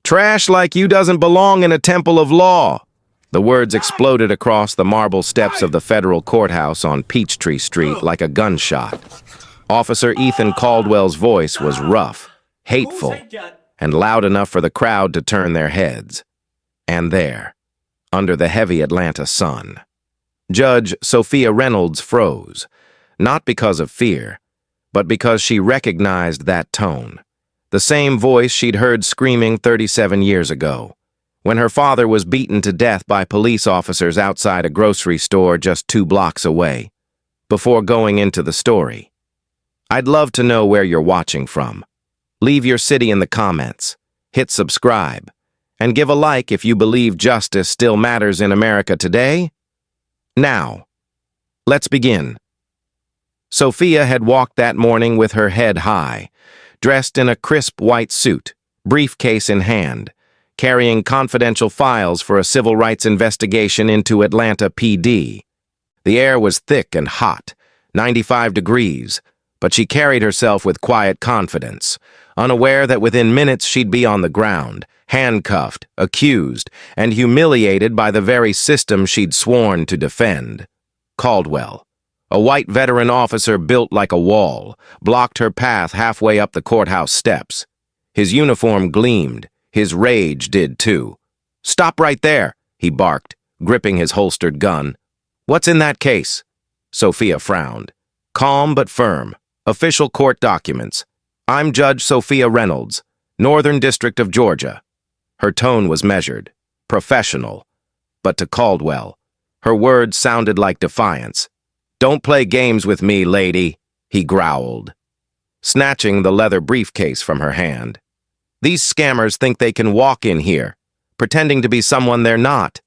Trash like you doesn't belong in a temple of law. The words exploded across the marble steps of the federal courthouse on Peachtree Street like a gunshot. Officer Ethan Caldwell's voice was rough, hateful, and loud enough for the crowd to turn their heads. And there, under the heavy Atlanta sun, Judge Sophia Reynolds froze, not because of fear, but because she recognized that tone, the same voice she'd heard screaming 37 years ago, when her father was beaten to death by police officers outside a grocery store just 2 blocks away. Before going into the story, I'd love to know where you're watching from. Leave your city in the comments, hit subscribe, and give a like if you believe justice still matters in America today. Now, let's begin. Sophia had walked that morning with her head high, dressed in a crisp white suit, briefcase in hand, carrying confidential files for a civil rights investigation into Atlanta PD. The air was thick and hot, 95 degrees, but she carried herself with quiet confidence, unaware that within minutes she'd be on the ground, handcuffed, accused, and humiliated by the very system she'd sworn to defend. Caldwell, a white veteran officer built like a wall, blocked her path halfway up the courthouse steps. His uniform gleamed. His rage did too. "Stop right there," he barked, gripping his holstered gun. "What's in that case?" Sophia frowned. Calm but firm. Official court documents. "I'm Judge Sophia Reynolds, Northern District of Georgia." Her tone was measured, professional. But to Caldwell, her words sounded like defiance. "Don't play games with me, lady," he growled, snatching the leather briefcase from her hand. "These scammers think they can walk in here, pretending to be someone they're not."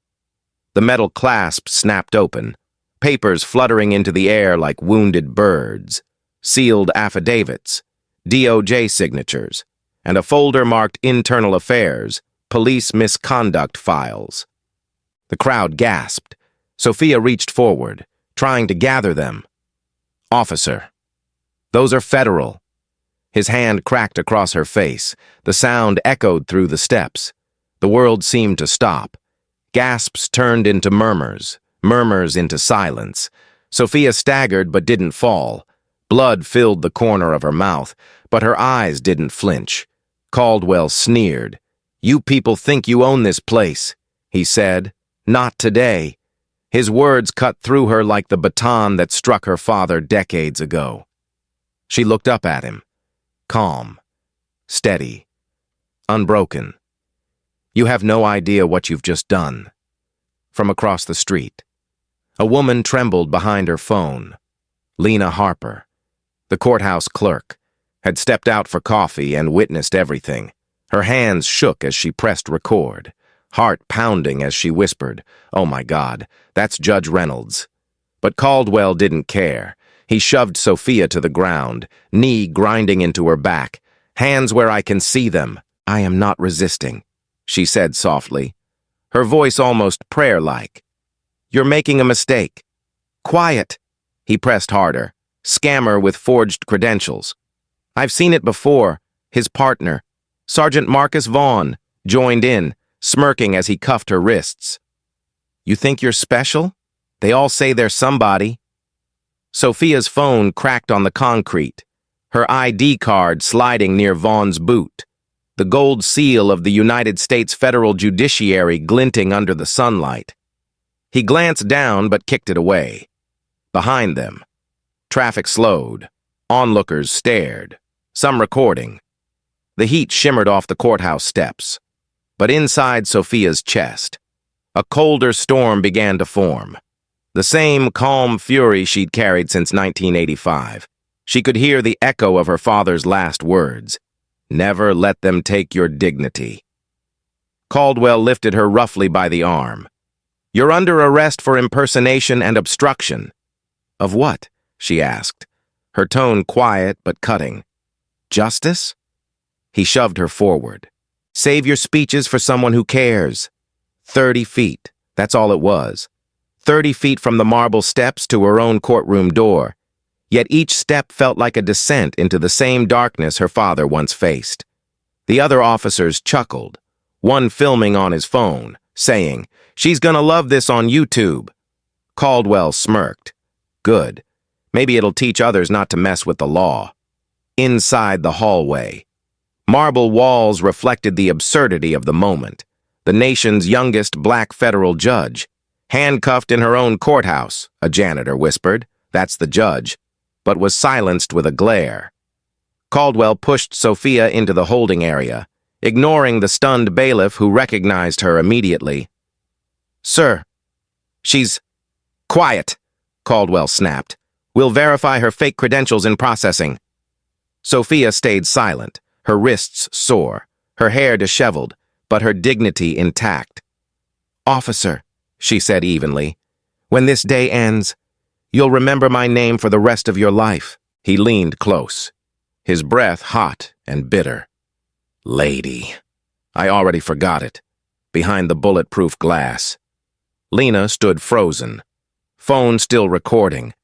The metal clasp snapped open, papers fluttering into the air like wounded birds, sealed affidavits, DOJ signatures, and a folder marked Internal Affairs, Police Misconduct Files. The crowd gasped. Sophia reached forward, trying to gather them. "Officer, those are federal." His hand cracked across her face. The sound echoed through the steps. The world seemed to stop. Gasps turned into murmurs, murmurs into silence. Sophia staggered but didn't fall. Blood filled the corner of her mouth, but her eyes didn't flinch. Caldwell sneered. "You people think you own this place," he said. "Not today." His words cut through her like the baton that struck her father decades ago. She looked up at him. Calm, steady, unbroken. "You have no idea what you've just done." From across the street, a woman trembled behind her phone. Lena Harper, the courthouse clerk, had stepped out for coffee and witnessed everything. Her hands shook as she pressed record, heart pounding as she whispered, "Oh my God, that's Judge Reynolds." But Caldwell didn't care. He shoved Sophia to the ground, knee grinding into her back. "Hands where I can see them." "I am not resisting," she said softly, her voice almost prayer-like. "You're making a mistake." "Quiet," he pressed harder. "Scammer with forged credentials." "I've seen it before." His partner, Sergeant Marcus Vaughn, joined in, smirking as he cuffed her wrists. "You think you're special? They all say they're somebody." Sophia's phone cracked on the concrete, her ID card sliding near Vaughn's boot, the gold seal of the United States federal judiciary glinting under the sunlight. He glanced down but kicked it away. Behind them, traffic slowed. Onlookers stared, some recording. The heat shimmered off the courthouse steps. But inside Sophia's chest, a colder storm began to form. The same calm fury she'd carried since 1985. She could hear the echo of her father's last words. "Never let them take your dignity." Caldwell lifted her roughly by the arm. "You're under arrest for impersonation and obstruction." "Of what?" she asked, her tone quiet but cutting. "Justice?" He shoved her forward. "Save your speeches for someone who cares." 30 feet, that's all it was. 30 feet from the marble steps to her own courtroom door. Yet each step felt like a descent into the same darkness her father once faced. The other officers chuckled, one filming on his phone, saying, "She's gonna love this on YouTube." Caldwell smirked. Good. Maybe it'll teach others not to mess with the law. Inside the hallway, marble walls reflected the absurdity of the moment. The nation's youngest black federal judge, handcuffed in her own courthouse, a janitor whispered. That's the judge, but was silenced with a glare. Caldwell pushed Sophia into the holding area, ignoring the stunned bailiff who recognized her immediately. "Sir, she's—" "Quiet," Caldwell snapped. "We'll verify her fake credentials in processing." Sophia stayed silent, her wrists sore, her hair disheveled, but her dignity intact. "Officer," she said evenly, "when this day ends, you'll remember my name for the rest of your life." He leaned close, his breath hot and bitter. "Lady. I already forgot it." Behind the bulletproof glass, Lena stood frozen, phone still recording.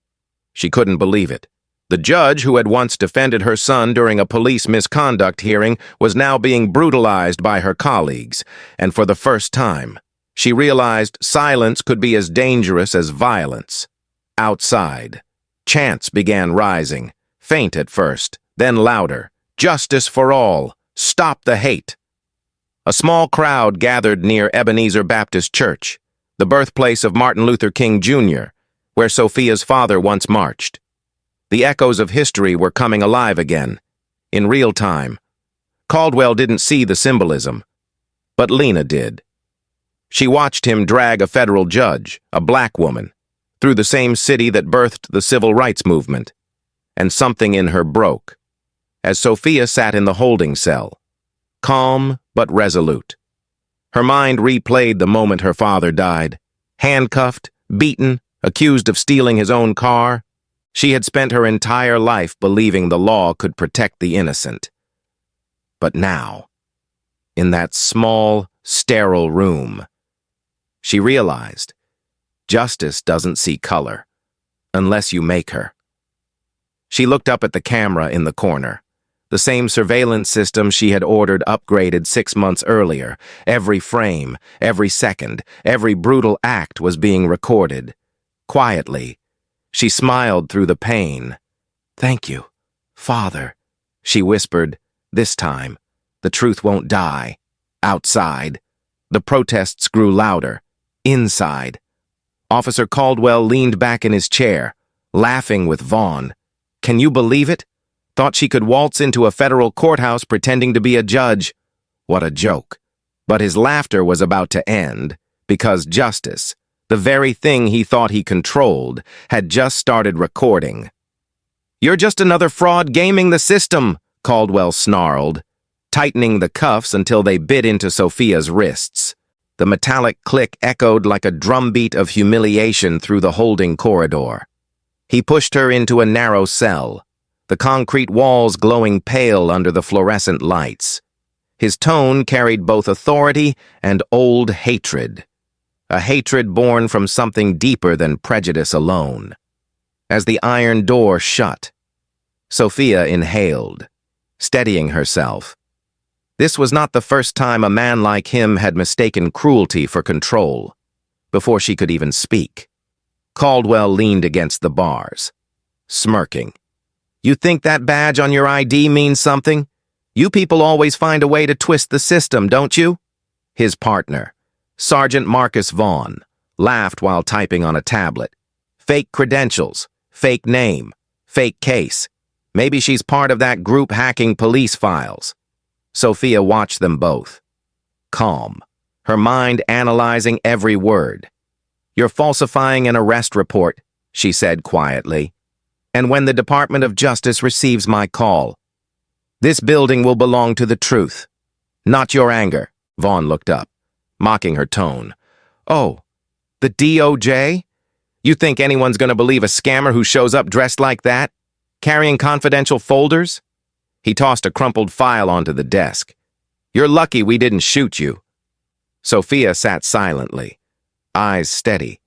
She couldn't believe it. The judge who had once defended her son during a police misconduct hearing was now being brutalized by her colleagues, and for the first time, she realized silence could be as dangerous as violence. Outside, chants began rising, faint at first, then louder. "Justice for all! Stop the hate!" A small crowd gathered near Ebenezer Baptist Church, the birthplace of Martin Luther King Jr., where Sophia's father once marched. The echoes of history were coming alive again, in real time. Caldwell didn't see the symbolism, but Lena did. She watched him drag a federal judge, a black woman, through the same city that birthed the civil rights movement, and something in her broke, as Sophia sat in the holding cell, calm but resolute. Her mind replayed the moment her father died, handcuffed, beaten, accused of stealing his own car. She had spent her entire life believing the law could protect the innocent. But now, in that small, sterile room, she realized justice doesn't see color, unless you make her. She looked up at the camera in the corner, the same surveillance system she had ordered upgraded 6 months earlier. Every frame, every second, every brutal act was being recorded. Quietly, she smiled through the pain. "Thank you, Father," she whispered. "This time, the truth won't die." Outside, the protests grew louder. Inside, Officer Caldwell leaned back in his chair, laughing with Vaughn. "Can you believe it? Thought she could waltz into a federal courthouse pretending to be a judge. What a joke." But his laughter was about to end, because justice, the very thing he thought he controlled, had just started recording. "You're just another fraud gaming the system," Caldwell snarled, tightening the cuffs until they bit into Sophia's wrists. The metallic click echoed like a drumbeat of humiliation through the holding corridor. He pushed her into a narrow cell, the concrete walls glowing pale under the fluorescent lights. His tone carried both authority and old hatred, a hatred born from something deeper than prejudice alone. As the iron door shut, Sophia inhaled, steadying herself. This was not the first time a man like him had mistaken cruelty for control. Before she could even speak, Caldwell leaned against the bars, smirking. "You think that badge on your ID means something? You people always find a way to twist the system, don't you?" His partner, Sergeant Marcus Vaughn, laughed while typing on a tablet. "Fake credentials, fake name, fake case. Maybe she's part of that group hacking police files." Sophia watched them both, calm, her mind analyzing every word. "You're falsifying an arrest report," she said quietly. "And when the Department of Justice receives my call, this building will belong to the truth, not your anger." Vaughn looked up, mocking her tone. "Oh, the DOJ? You think anyone's going to believe a scammer who shows up dressed like that, carrying confidential folders?" He tossed a crumpled file onto the desk. "You're lucky we didn't shoot you." Sophia sat silently, eyes steady.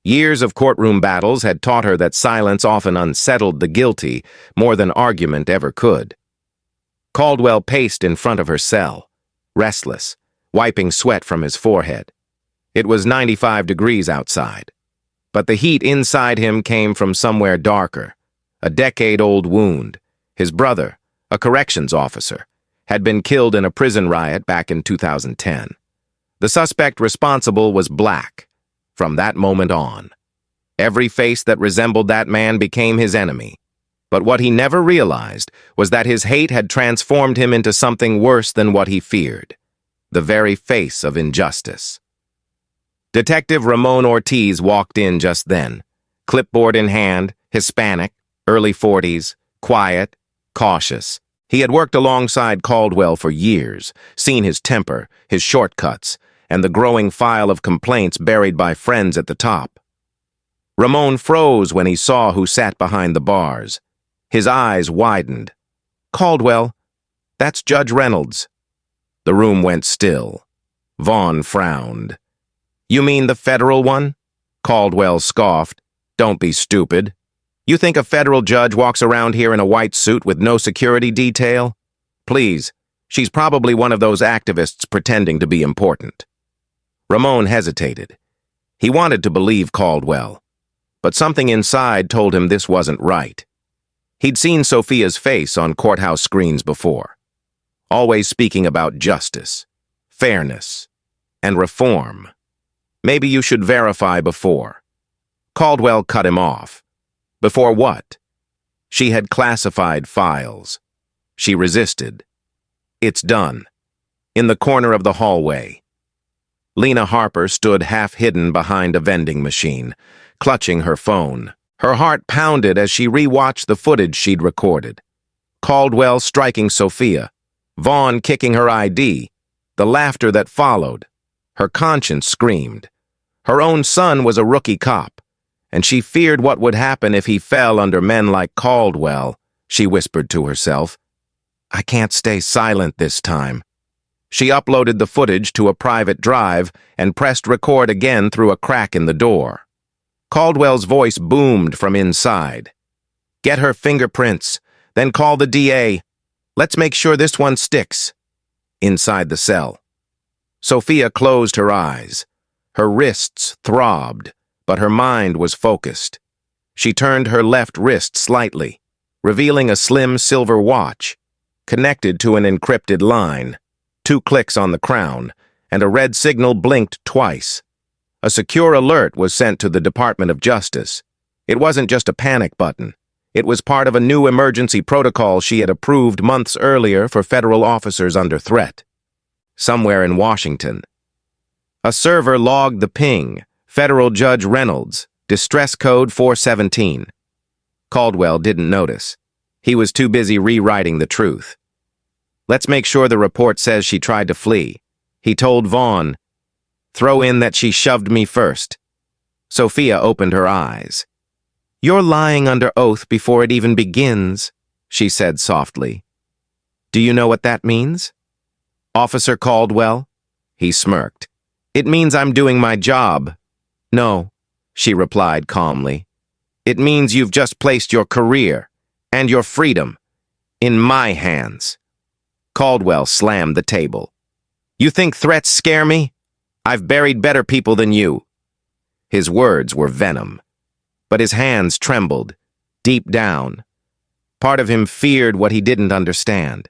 Years of courtroom battles had taught her that silence often unsettled the guilty more than argument ever could. Caldwell paced in front of her cell, restless, wiping sweat from his forehead. It was 95 degrees outside, but the heat inside him came from somewhere darker. A decade-old wound. His brother, a corrections officer, had been killed in a prison riot back in 2010. The suspect responsible was black. From that moment on, every face that resembled that man became his enemy. But what he never realized was that his hate had transformed him into something worse than what he feared, the very face of injustice. Detective Ramon Ortiz walked in just then, clipboard in hand, Hispanic, early 40s, quiet, cautious. He had worked alongside Caldwell for years, seen his temper, his shortcuts, and the growing file of complaints buried by friends at the top. Ramon froze when he saw who sat behind the bars. His eyes widened. "Caldwell, that's Judge Reynolds." The room went still. Vaughn frowned. "You mean the federal one?" Caldwell scoffed. "Don't be stupid. You think a federal judge walks around here in a white suit with no security detail? Please, she's probably one of those activists pretending to be important." Ramon hesitated. He wanted to believe Caldwell, but something inside told him this wasn't right. He'd seen Sophia's face on courthouse screens before, always speaking about justice, fairness, and reform. Maybe you should verify before. Caldwell cut him off. Before what? She had classified files. She resisted. "It's done." In the corner of the hallway, Lena Harper stood half-hidden behind a vending machine, clutching her phone. Her heart pounded as she rewatched the footage she'd recorded. Caldwell striking Sophia, Vaughn kicking her ID, the laughter that followed. Her conscience screamed. Her own son was a rookie cop, and she feared what would happen if he fell under men like Caldwell. She whispered to herself, "I can't stay silent this time." She uploaded the footage to a private drive and pressed record again through a crack in the door. Caldwell's voice boomed from inside. "Get her fingerprints, then call the DA. Let's make sure this one sticks." Inside the cell, Sophia closed her eyes. Her wrists throbbed, but her mind was focused. She turned her left wrist slightly, revealing a slim silver watch, connected to an encrypted line. 2 clicks on the crown, and a red signal blinked twice. A secure alert was sent to the Department of Justice. It wasn't just a panic button. It was part of a new emergency protocol she had approved months earlier for federal officers under threat. Somewhere in Washington, a server logged the ping, Federal Judge Reynolds, distress code 417. Caldwell didn't notice. He was too busy rewriting the truth. "Let's make sure the report says she tried to flee." He told Vaughn, "Throw in that she shoved me first." Sophia opened her eyes. "You're lying under oath before it even begins," she said softly. "Do you know what that means?" "Officer Caldwell?" He smirked. "It means I'm doing my job." "No," she replied calmly. "It means you've just placed your career and your freedom in my hands." Caldwell slammed the table. "You think threats scare me? I've buried better people than you." His words were venom, but his hands trembled, deep down. Part of him feared what he didn't understand,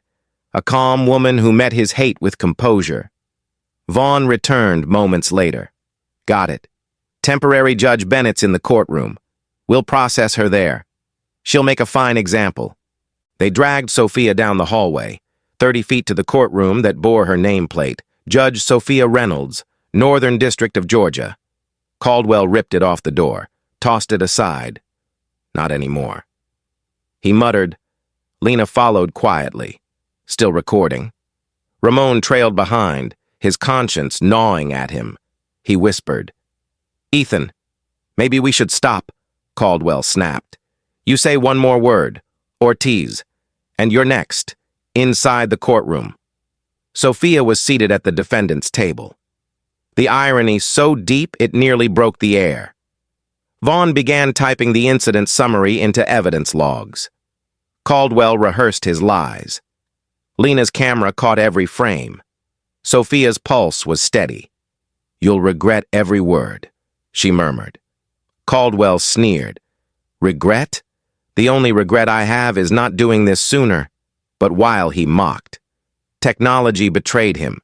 a calm woman who met his hate with composure. Vaughn returned moments later. "Got it. Temporary Judge Bennett's in the courtroom. We'll process her there. She'll make a fine example." They dragged Sophia down the hallway, 30 feet to the courtroom that bore her nameplate, Judge Sophia Reynolds, Northern District of Georgia. Caldwell ripped it off the door, tossed it aside. Not anymore. He muttered. Lena followed quietly, still recording. Ramon trailed behind, his conscience gnawing at him. He whispered, "Ethan, maybe we should stop," Caldwell snapped. "You say one more word, Ortiz, and you're next, inside the courtroom." Sophia was seated at the defendant's table. The irony so deep it nearly broke the air. Vaughn began typing the incident summary into evidence logs. Caldwell rehearsed his lies. Lena's camera caught every frame. Sophia's pulse was steady. "You'll regret every word," she murmured. Caldwell sneered. "Regret? The only regret I have is not doing this sooner." But while he mocked, technology betrayed him.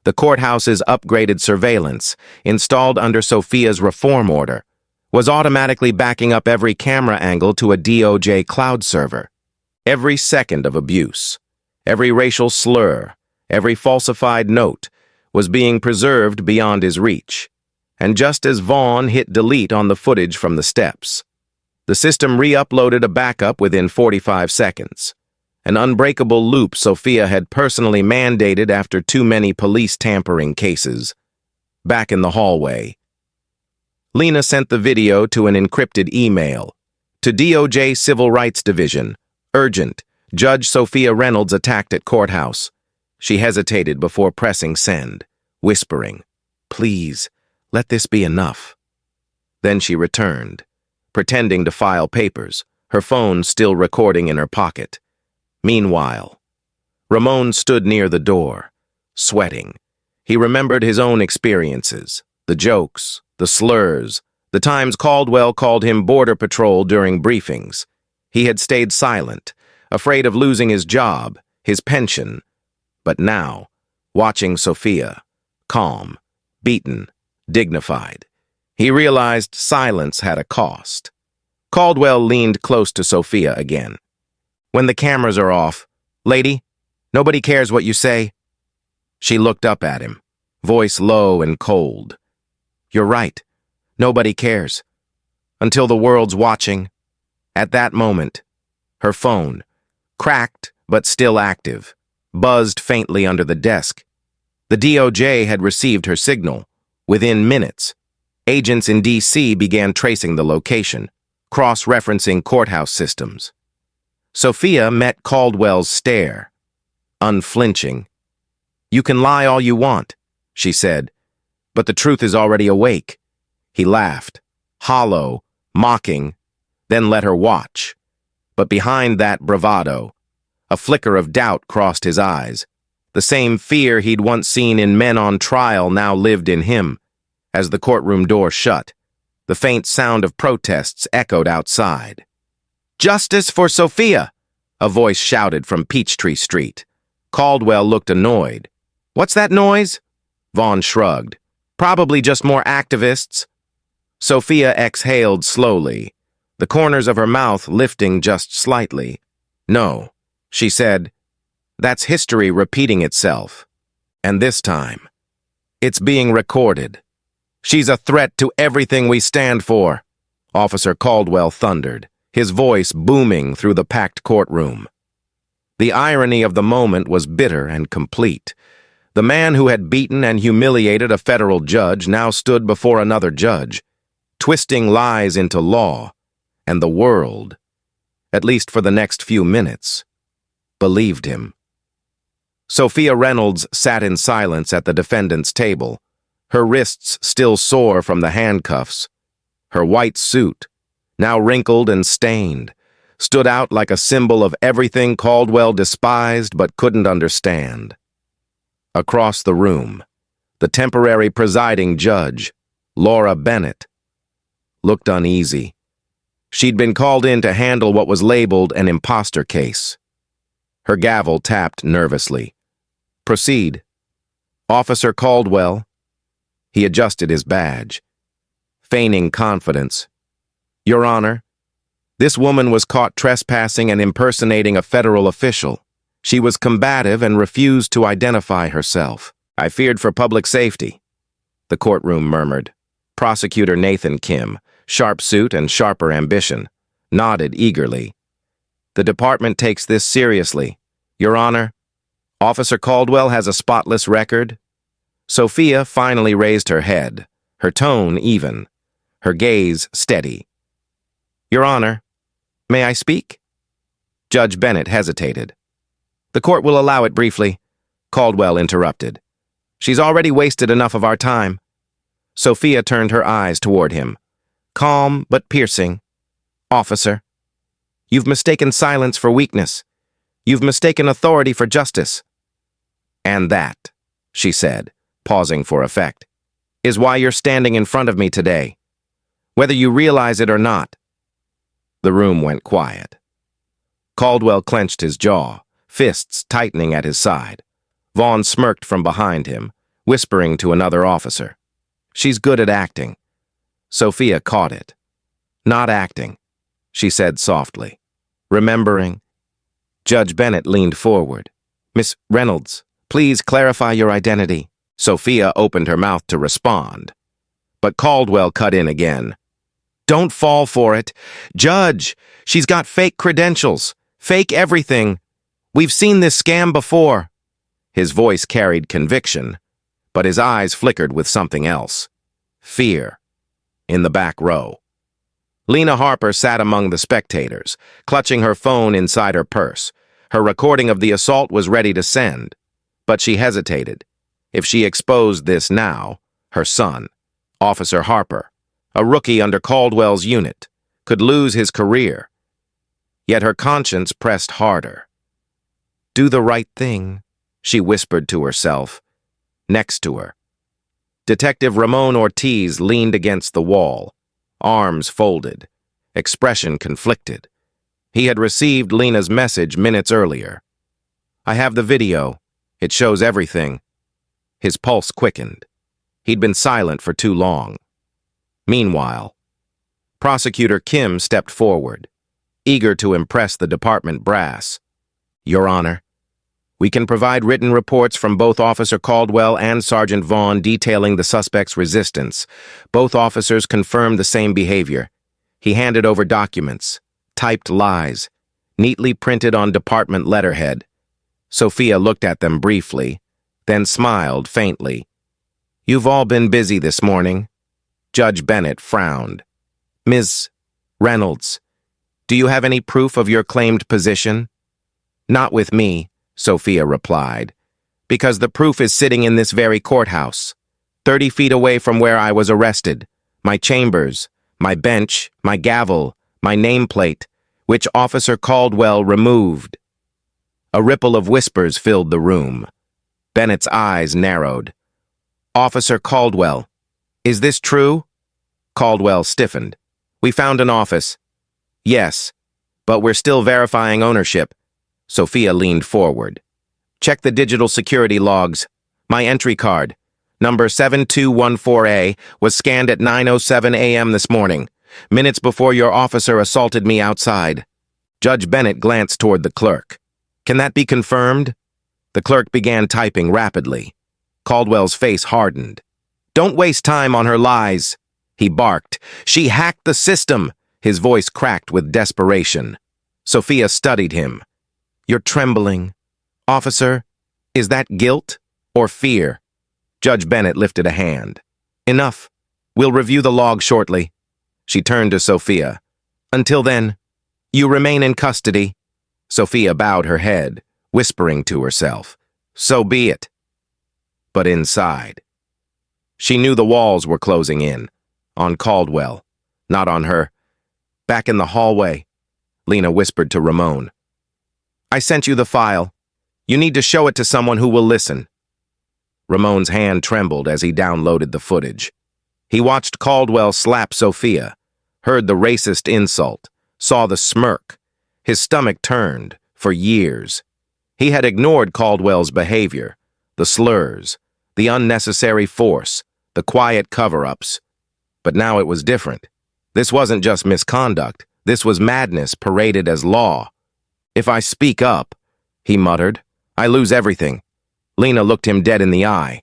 The courthouse's upgraded surveillance, installed under Sophia's reform order, was automatically backing up every camera angle to a DOJ cloud server. Every second of abuse, every racial slur, every falsified note was being preserved beyond his reach. And just as Vaughn hit delete on the footage from the steps, the system re-uploaded a backup within 45 seconds. An unbreakable loop Sophia had personally mandated after too many police tampering cases. Back in the hallway, Lena sent the video to an encrypted email. To DOJ Civil Rights Division. Urgent. Judge Sophia Reynolds attacked at courthouse. She hesitated before pressing send, whispering, "Please, let this be enough." Then she returned, pretending to file papers, her phone still recording in her pocket. Meanwhile, Ramon stood near the door, sweating. He remembered his own experiences, the jokes, the slurs, the times Caldwell called him Border Patrol during briefings. He had stayed silent, afraid of losing his job, his pension. But now, watching Sophia, calm, beaten, dignified, he realized silence had a cost. Caldwell leaned close to Sophia again. "When the cameras are off, lady, nobody cares what you say." She looked up at him, voice low and cold. "You're right. Nobody cares. Until the world's watching." At that moment, her phone, cracked but still active, buzzed faintly under the desk. The DOJ had received her signal. Within minutes, agents in D.C. began tracing the location, cross-referencing courthouse systems. Sophia met Caldwell's stare, unflinching. "You can lie all you want," she said, "but the truth is already awake." He laughed, hollow, mocking, then let her watch. But behind that bravado, a flicker of doubt crossed his eyes. The same fear he'd once seen in men on trial now lived in him. As the courtroom door shut, the faint sound of protests echoed outside. "Justice for Sophia!" a voice shouted from Peachtree Street. Caldwell looked annoyed. "What's that noise?" Vaughn shrugged. "Probably just more activists." Sophia exhaled slowly, the corners of her mouth lifting just slightly. "No," she said. "That's history repeating itself. And this time, it's being recorded. She's a threat to everything we stand for," Officer Caldwell thundered, his voice booming through the packed courtroom. The irony of the moment was bitter and complete. The man who had beaten and humiliated a federal judge now stood before another judge, twisting lies into law, and the world, at least for the next few minutes, believed him. Sophia Reynolds sat in silence at the defendant's table, her wrists still sore from the handcuffs. Her white suit, now wrinkled and stained, stood out like a symbol of everything Caldwell despised but couldn't understand. Across the room, the temporary presiding judge, Laura Bennett, looked uneasy. She'd been called in to handle what was labeled an imposter case. Her gavel tapped nervously. "Proceed." "Officer Caldwell." He adjusted his badge, feigning confidence. "Your Honor, this woman was caught trespassing and impersonating a federal official. She was combative and refused to identify herself. I feared for public safety," the courtroom murmured. Prosecutor Nathan Kim, sharp suit and sharper ambition, nodded eagerly. "The department takes this seriously, Your Honor. Officer Caldwell has a spotless record." Sophia finally raised her head, her tone even, her gaze steady. "Your Honor, may I speak?" Judge Bennett hesitated. "The court will allow it briefly," Caldwell interrupted. "She's already wasted enough of our time." Sophia turned her eyes toward him, calm but piercing. "Officer, you've mistaken silence for weakness. You've mistaken authority for justice." "And that," she said, pausing for effect, is why you're standing in front of me today, whether you realize it or not. The room went quiet. Caldwell clenched his jaw, fists tightening at his side. Vaughn smirked from behind him, whispering to another officer. She's good at acting. Sophia caught it. Not acting, she said softly. Remembering. Judge Bennett leaned forward. Miss Reynolds, please clarify your identity. Sophia opened her mouth to respond, but Caldwell cut in again. Don't fall for it. Judge, she's got fake credentials, fake everything. We've seen this scam before. His voice carried conviction, but his eyes flickered with something else. Fear. In the back row. Lena Harper sat among the spectators, clutching her phone inside her purse. Her recording of the assault was ready to send, but she hesitated. If she exposed this now, her son, Officer Harper, a rookie under Caldwell's unit, could lose his career. Yet her conscience pressed harder. Do the right thing, she whispered to herself. Next to her, Detective Ramon Ortiz leaned against the wall, arms folded, expression conflicted. He had received Lena's message minutes earlier. I have the video. It shows everything. His pulse quickened. He'd been silent for too long. Meanwhile, Prosecutor Kim stepped forward, eager to impress the department brass. Your Honor, we can provide written reports from both Officer Caldwell and Sergeant Vaughn detailing the suspect's resistance. Both officers confirmed the same behavior. He handed over documents, typed lies, neatly printed on department letterhead. Sophia looked at them briefly, then smiled faintly. You've all been busy this morning. Judge Bennett frowned. Ms. Reynolds, do you have any proof of your claimed position? Not with me, Sophia replied, because the proof is sitting in this very courthouse, 30 feet away from where I was arrested. My chambers, my bench, my gavel, my nameplate, which Officer Caldwell removed. A ripple of whispers filled the room. Bennett's eyes narrowed. Officer Caldwell, is this true? Caldwell stiffened. We found an office. Yes, but we're still verifying ownership. Sophia leaned forward. Check the digital security logs. My entry card, number 7214A, was scanned at 9:07 a.m. this morning, minutes before your officer assaulted me outside. Judge Bennett glanced toward the clerk. Can that be confirmed? The clerk began typing rapidly. Caldwell's face hardened. Don't waste time on her lies, he barked. She hacked the system. His voice cracked with desperation. Sophia studied him. You're trembling. Officer, is that guilt or fear? Judge Bennett lifted a hand. Enough. We'll review the log shortly. She turned to Sophia. Until then, you remain in custody. Sophia bowed her head, whispering to herself. So be it. But inside, she knew the walls were closing in, on Caldwell, not on her. Back in the hallway, Lena whispered to Ramon. I sent you the file. You need to show it to someone who will listen. Ramon's hand trembled as he downloaded the footage. He watched Caldwell slap Sophia, heard the racist insult, saw the smirk. His stomach turned, for years. He had ignored Caldwell's behavior, the slurs, the unnecessary force, the quiet cover-ups. But now it was different. This wasn't just misconduct. This was madness paraded as law. If I speak up, he muttered, I lose everything. Lena looked him dead in the eye.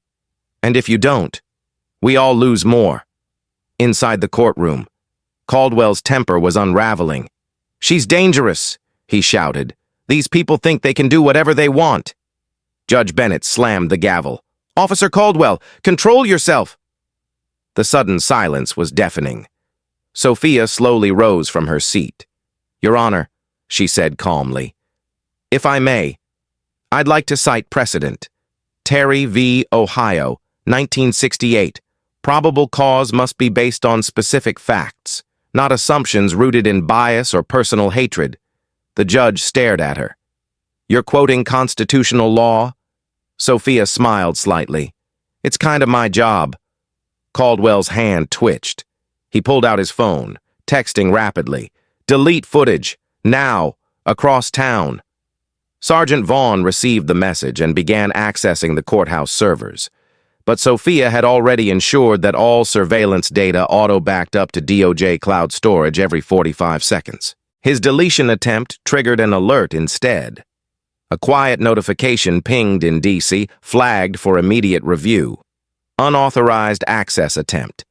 And if you don't, we all lose more. Inside the courtroom, Caldwell's temper was unraveling. She's dangerous, he shouted. These people think they can do whatever they want. Judge Bennett slammed the gavel. Officer Caldwell, control yourself. The sudden silence was deafening. Sophia slowly rose from her seat. Your Honor, she said calmly, if I may, I'd like to cite precedent. Terry v. Ohio, 1968. Probable cause must be based on specific facts, not assumptions rooted in bias or personal hatred. The judge stared at her. You're quoting constitutional law? Sophia smiled slightly. It's kind of my job. Caldwell's hand twitched. He pulled out his phone, texting rapidly. Delete footage. Now. Across town. Sergeant Vaughn received the message and began accessing the courthouse servers. But Sophia had already ensured that all surveillance data auto-backed up to DOJ cloud storage every 45 seconds. His deletion attempt triggered an alert instead. A quiet notification pinged in D.C., flagged for immediate review. Unauthorized access attempt.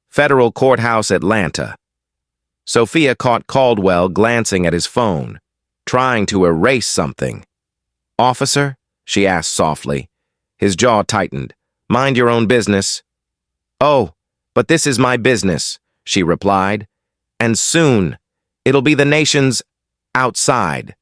Federal Courthouse, Atlanta. Sophia caught Caldwell glancing at his phone, trying to erase something. Officer? She asked softly. His jaw tightened. Mind your own business. Oh, but this is my business, she replied. And soon, it'll be the nation's outside.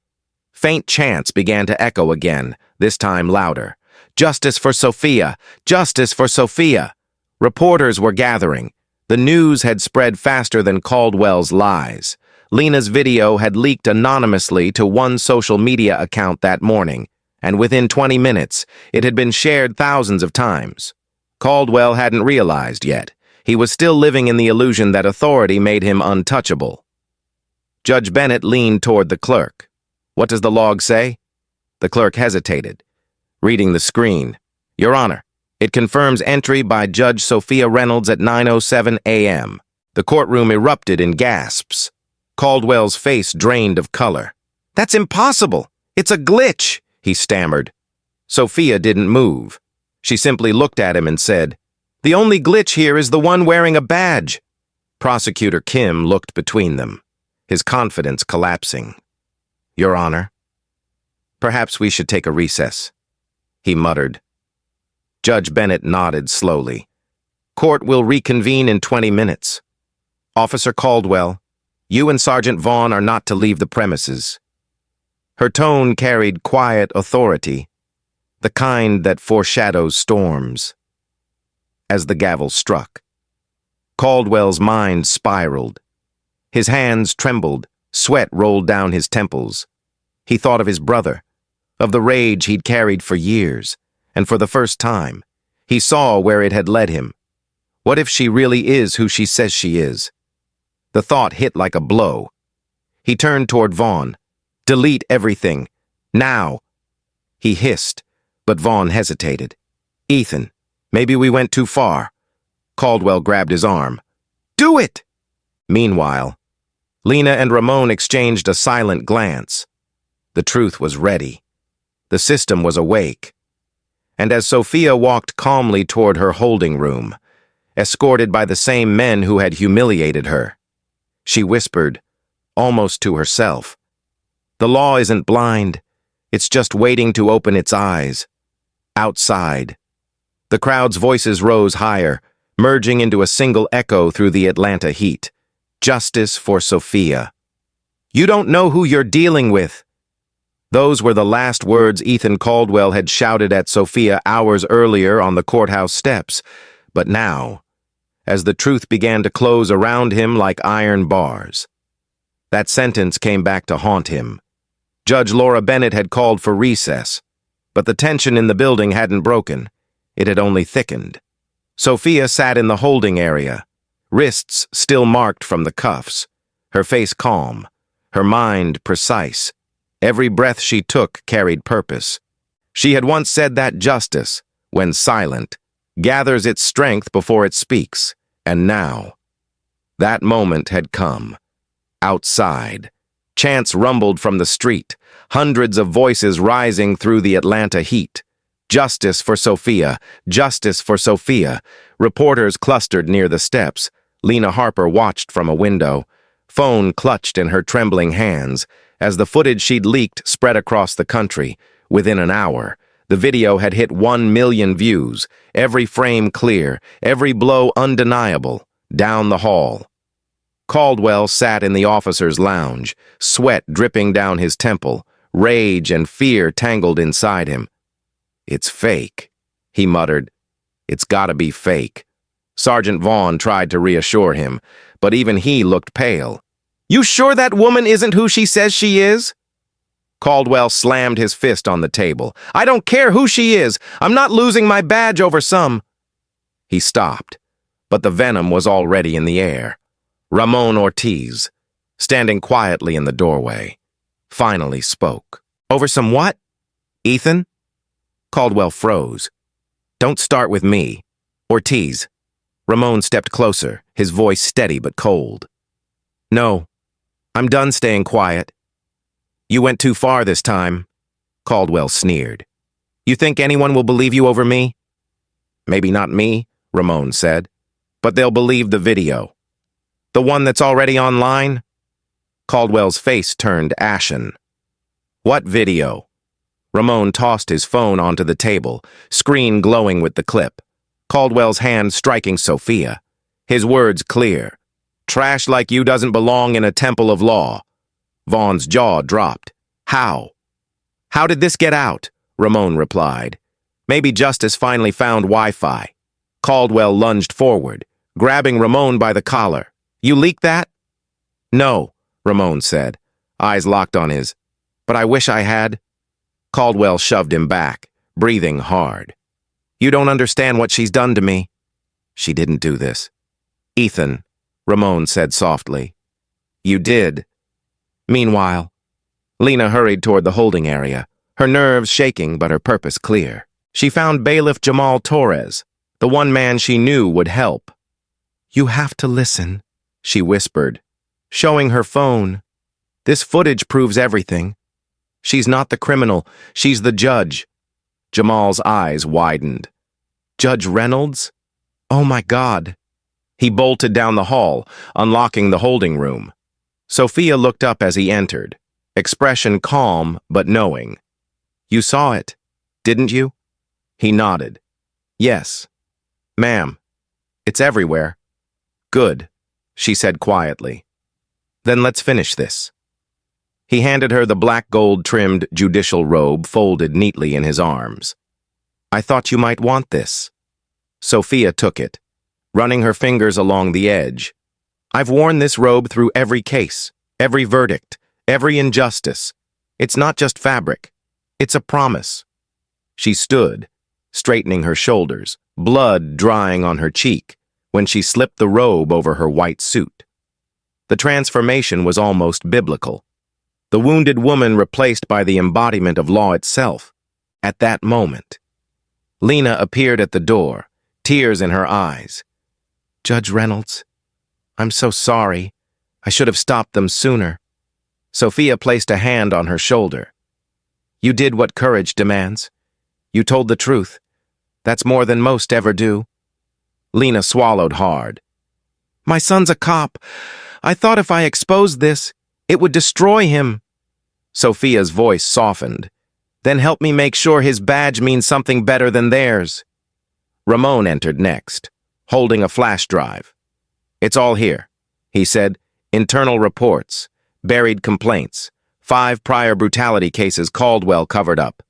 Faint chants began to echo again, this time louder. Justice for Sophia! Justice for Sophia! Reporters were gathering. The news had spread faster than Caldwell's lies. Lena's video had leaked anonymously to one social media account that morning, and within 20 minutes, it had been shared thousands of times. Caldwell hadn't realized yet. He was still living in the illusion that authority made him untouchable. Judge Bennett leaned toward the clerk. What does the log say? The clerk hesitated, reading the screen. Your Honor, it confirms entry by Judge Sophia Reynolds at 9:07 a.m. The courtroom erupted in gasps. Caldwell's face drained of color. That's impossible! It's a glitch! He stammered. Sophia didn't move. She simply looked at him and said, The only glitch here is the one wearing a badge. Prosecutor Kim looked between them, his confidence collapsing. Your Honor, perhaps we should take a recess, he muttered. Judge Bennett nodded slowly. Court will reconvene in 20 minutes. Officer Caldwell, you and Sergeant Vaughn are not to leave the premises. Her tone carried quiet authority, the kind that foreshadows storms. As the gavel struck, Caldwell's mind spiraled. His hands trembled, sweat rolled down his temples. He thought of his brother, of the rage he'd carried for years, and for the first time, he saw where it had led him. What if she really is who she says she is? The thought hit like a blow. He turned toward Vaughn. Delete everything. Now. He hissed, but Vaughn hesitated. Ethan, maybe we went too far. Caldwell grabbed his arm. Do it! Meanwhile, Lena and Ramon exchanged a silent glance. The truth was ready. The system was awake. And as Sophia walked calmly toward her holding room, escorted by the same men who had humiliated her, she whispered, almost to herself, The law isn't blind. It's just waiting to open its eyes. Outside. The crowd's voices rose higher, merging into a single echo through the Atlanta heat. Justice for Sophia. You don't know who you're dealing with. Those were the last words Ethan Caldwell had shouted at Sophia hours earlier on the courthouse steps. But now, as the truth began to close around him like iron bars, that sentence came back to haunt him. Judge Laura Bennett had called for recess, but the tension in the building hadn't broken. It had only thickened. Sophia sat in the holding area, wrists still marked from the cuffs, her face calm, her mind precise. Every breath she took carried purpose. She had once said that justice, when silent, gathers its strength before it speaks, and now, that moment had come. Outside, chants rumbled from the street, hundreds of voices rising through the Atlanta heat. Justice for Sophia! Justice for Sophia! Reporters clustered near the steps. Lena Harper watched from a window, phone clutched in her trembling hands, as the footage she'd leaked spread across the country. Within an hour, the video had hit 1 million views, every frame clear, every blow undeniable. Down the hall, Caldwell sat in the officer's lounge, sweat dripping down his temple, rage and fear tangled inside him. It's fake, he muttered. It's gotta be fake. Sergeant Vaughn tried to reassure him, but even he looked pale. You sure that woman isn't who she says she is? Caldwell slammed his fist on the table. I don't care who she is. I'm not losing my badge over some. He stopped, but the venom was already in the air. Ramon Ortiz, standing quietly in the doorway, finally spoke. Over some what? Ethan? Caldwell froze. Don't start with me. Ortiz. Ramon stepped closer, his voice steady but cold. No, I'm done staying quiet. You went too far this time, Caldwell sneered. You think anyone will believe you over me? Maybe not me, Ramon said, but they'll believe the video. The one that's already online? Caldwell's face turned ashen. What video? Ramon tossed his phone onto the table, screen glowing with the clip. Caldwell's hand striking Sophia. His words clear. Trash like you doesn't belong in a temple of law. Vaughn's jaw dropped. How? How did this get out? Ramon replied. Maybe justice finally found Wi-Fi. Caldwell lunged forward, grabbing Ramon by the collar. You leaked that? No, Ramon said, eyes locked on his. But I wish I had. Caldwell shoved him back, breathing hard. You don't understand what she's done to me. She didn't do this. Ethan, Ramon said softly. You did. Meanwhile, Lena hurried toward the holding area, her nerves shaking but her purpose clear. She found bailiff Jamal Torres, the one man she knew would help. You have to listen, she whispered, showing her phone. This footage proves everything. She's not the criminal, she's the judge. Jamal's eyes widened. Judge Reynolds? Oh my God. He bolted down the hall, unlocking the holding room. Sophia looked up as he entered, expression calm but knowing. You saw it, didn't you? He nodded. Yes. Ma'am, it's everywhere. Good, she said quietly. Then let's finish this. He handed her the black gold-trimmed judicial robe folded neatly in his arms. I thought you might want this. Sophia took it, running her fingers along the edge. I've worn this robe through every case, every verdict, every injustice. It's not just fabric. It's a promise. She stood, straightening her shoulders, blood drying on her cheek, when she slipped the robe over her white suit. The transformation was almost biblical. The wounded woman replaced by the embodiment of law itself. At that moment, Lena appeared at the door, tears in her eyes. Judge Reynolds, I'm so sorry. I should have stopped them sooner. Sophia placed a hand on her shoulder. You did what courage demands. You told the truth. That's more than most ever do. Lena swallowed hard. My son's a cop. I thought if I exposed this, it would destroy him. Sophia's voice softened. Then help me make sure his badge means something better than theirs. Ramon entered next, holding a flash drive. It's all here, he said. Internal reports, buried complaints, 5 prior brutality cases Caldwell covered up.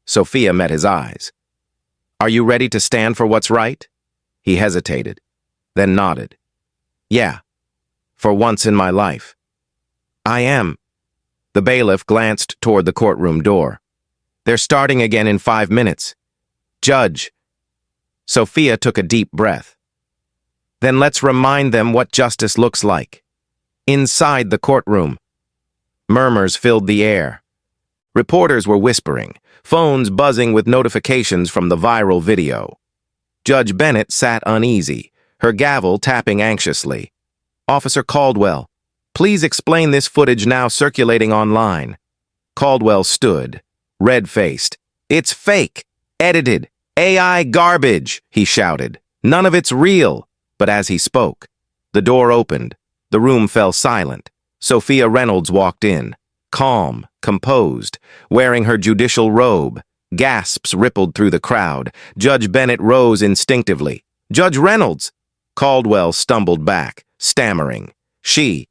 Sophia met his eyes. Are you ready to stand for what's right? He hesitated, then nodded. Yeah, for once in my life. I am. The bailiff glanced toward the courtroom door. They're starting again in 5 minutes. Judge. Sophia took a deep breath. Then let's remind them what justice looks like. Inside the courtroom. Murmurs filled the air. Reporters were whispering, phones buzzing with notifications from the viral video. Judge Bennett sat uneasy, her gavel tapping anxiously. Officer Caldwell, please explain this footage now circulating online. Caldwell stood, red-faced. It's fake, edited, AI garbage, he shouted. None of it's real. But as he spoke, the door opened. The room fell silent. Sophia Reynolds walked in, calm, composed, wearing her judicial robe. Gasps rippled through the crowd. Judge Bennett rose instinctively. Judge Reynolds! Caldwell stumbled back, stammering. She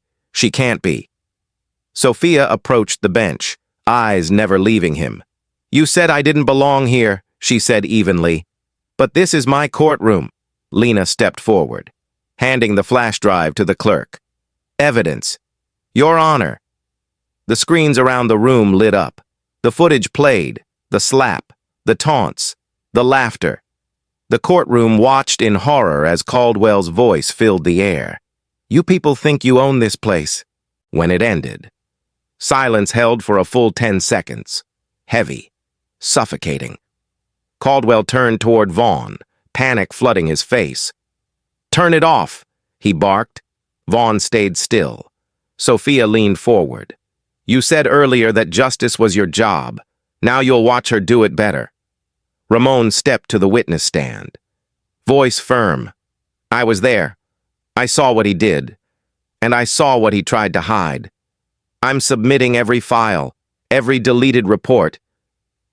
can't be. Sophia approached the bench, eyes never leaving him. You said I didn't belong here, she said evenly. But this is my courtroom. Lena stepped forward, handing the flash drive to the clerk. Evidence. Your Honor. The screens around the room lit up. The footage played, the slap, the taunts, the laughter. The courtroom watched in horror as Caldwell's voice filled the air. "You people think you own this place." When it ended, silence held for a full 10 seconds. Heavy, suffocating. Caldwell turned toward Vaughn, panic flooding his face. "Turn it off," he barked. Vaughn stayed still. Sophia leaned forward. "You said earlier that justice was your job. Now you'll watch her do it better." Ramon stepped to the witness stand. Voice firm. "I was there. I saw what he did. And I saw what he tried to hide. I'm submitting every file, every deleted report."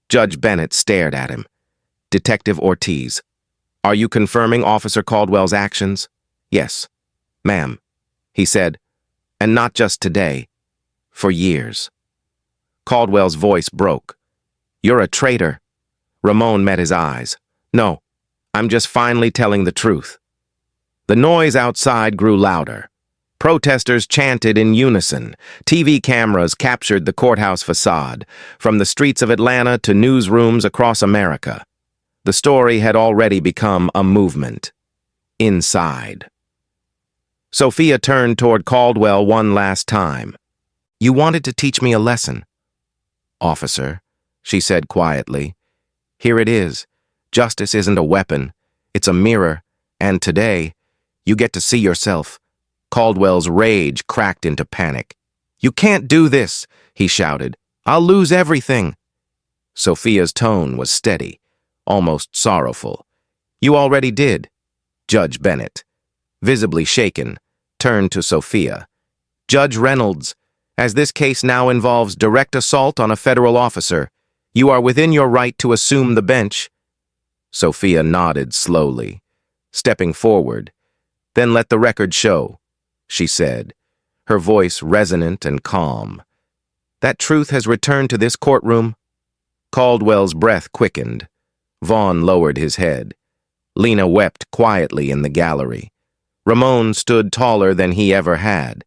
Judge Bennett stared at him. "Detective Ortiz, are you confirming Officer Caldwell's actions?" "Yes, ma'am," he said. "And not just today. For years." Caldwell's voice broke. "You're a traitor." Ramon met his eyes. "No, I'm just finally telling the truth." The noise outside grew louder. Protesters chanted in unison. TV cameras captured the courthouse facade, from the streets of Atlanta to newsrooms across America. The story had already become a movement. Inside. Sophia turned toward Caldwell one last time. "You wanted to teach me a lesson." "Officer," she said quietly, "here it is. Justice isn't a weapon. It's a mirror. And today, you get to see yourself." Caldwell's rage cracked into panic. "You can't do this," he shouted. "I'll lose everything." Sophia's tone was steady, almost sorrowful. "You already did." Judge Bennett, visibly shaken, turned to Sophia. "Judge Reynolds, as this case now involves direct assault on a federal officer, you are within your right to assume the bench." Sophia nodded slowly, stepping forward. "Then let the record show," she said, her voice resonant and calm. "That truth has returned to this courtroom." Caldwell's breath quickened. Vaughn lowered his head. Lena wept quietly in the gallery. Ramon stood taller than he ever had.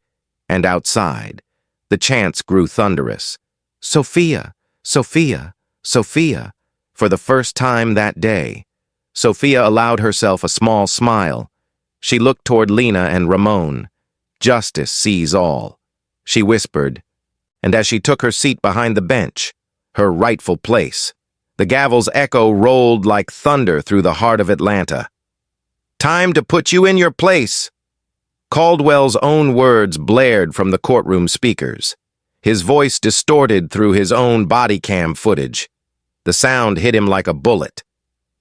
And outside, the chants grew thunderous. "Sophia! Sophia! Sophia!" For the first time that day, Sophia allowed herself a small smile. She looked toward Lena and Ramon. "Justice sees all," she whispered, and as she took her seat behind the bench, her rightful place, the gavel's echo rolled like thunder through the heart of Atlanta. "Time to put you in your place." Caldwell's own words blared from the courtroom speakers, his voice distorted through his own body cam footage. The sound hit him like a bullet.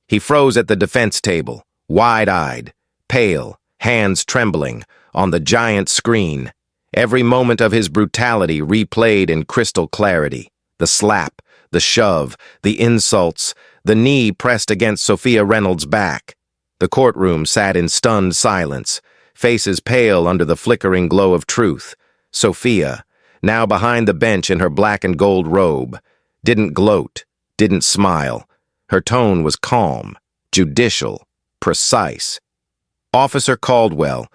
He froze at the defense table, wide-eyed, pale, hands trembling, on the giant screen. Every moment of his brutality replayed in crystal clarity. The slap, the shove, the insults, the knee pressed against Sophia Reynolds' back. The courtroom sat in stunned silence, faces pale under the flickering glow of truth. Sophia, now behind the bench in her black and gold robe, didn't gloat, didn't smile. Her tone was calm, judicial, precise. "Officer Caldwell,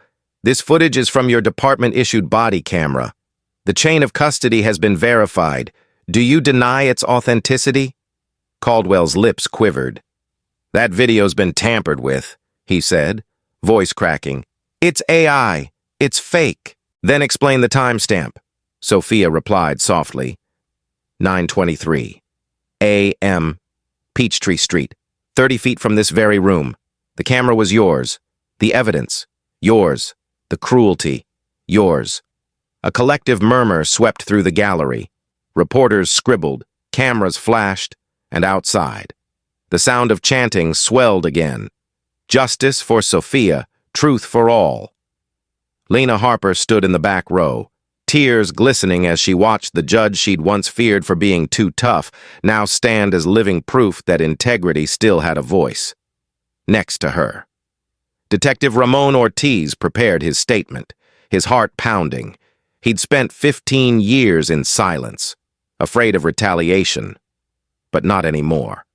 this footage is from your department-issued body camera. The chain of custody has been verified. Do you deny its authenticity?" Caldwell's lips quivered. "That video's been tampered with," he said, voice cracking. "It's AI. It's fake." "Then explain the timestamp," Sophia replied softly. 9:23 a.m. Peachtree Street, 30 feet from this very room. The camera was yours. The evidence, yours. The cruelty, yours. A collective murmur swept through the gallery. Reporters scribbled, cameras flashed, and outside, the sound of chanting swelled again. Justice for Sophia, truth for all. Lena Harper stood in the back row, tears glistening as she watched the judge she'd once feared for being too tough now stand as living proof that integrity still had a voice. Next to her, Detective Ramon Ortiz prepared his statement, his heart pounding. He'd spent 15 years in silence, afraid of retaliation, but not anymore.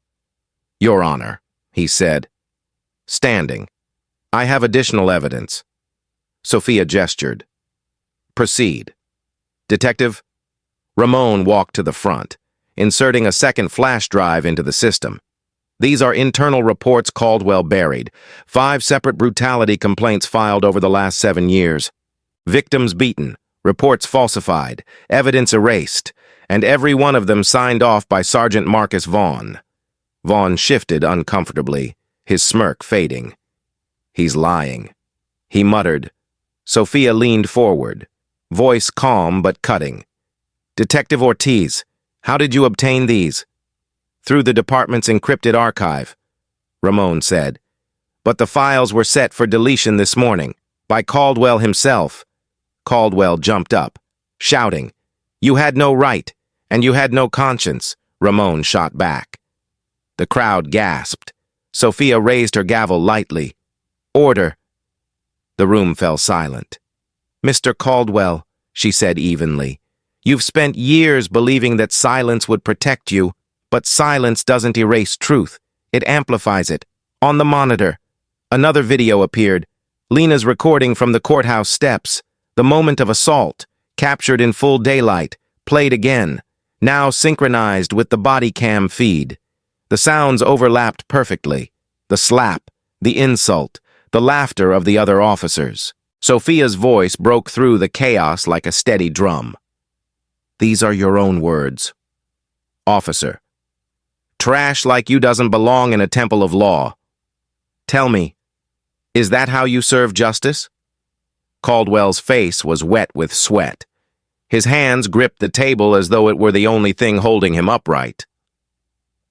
"Your Honor," he said, standing. "I have additional evidence." Sophia gestured. "Proceed." "Detective, Ramon walked to the front, inserting a second flash drive into the system. These are internal reports Caldwell buried. 5 separate brutality complaints filed over the last 7 years. Victims beaten, reports falsified, evidence erased, and every one of them signed off by Sergeant Marcus Vaughn. Vaughn shifted uncomfortably, his smirk fading. He's lying. He muttered. Sophia leaned forward, voice calm but cutting. Detective Ortiz, how did you obtain these? Through the department's encrypted archive, Ramon said. But the files were set for deletion this morning, by Caldwell himself. Caldwell jumped up, shouting. You had no right, and you had no conscience, Ramon shot back. The crowd gasped. Sophia raised her gavel lightly. Order. The room fell silent. Mr. Caldwell, she said evenly, you've spent years believing that silence would protect you, but silence doesn't erase truth. It amplifies it. On the monitor, another video appeared. Lena's recording from the courthouse steps. The moment of assault, captured in full daylight, played again, now synchronized with the body cam feed. The sounds overlapped perfectly. The slap, the insult, the laughter of the other officers. Sophia's voice broke through the chaos like a steady drum. These are your own words. Officer. Trash like you doesn't belong in a temple of law. Tell me, is that how you serve justice? Caldwell's face was wet with sweat. His hands gripped the table as though it were the only thing holding him upright.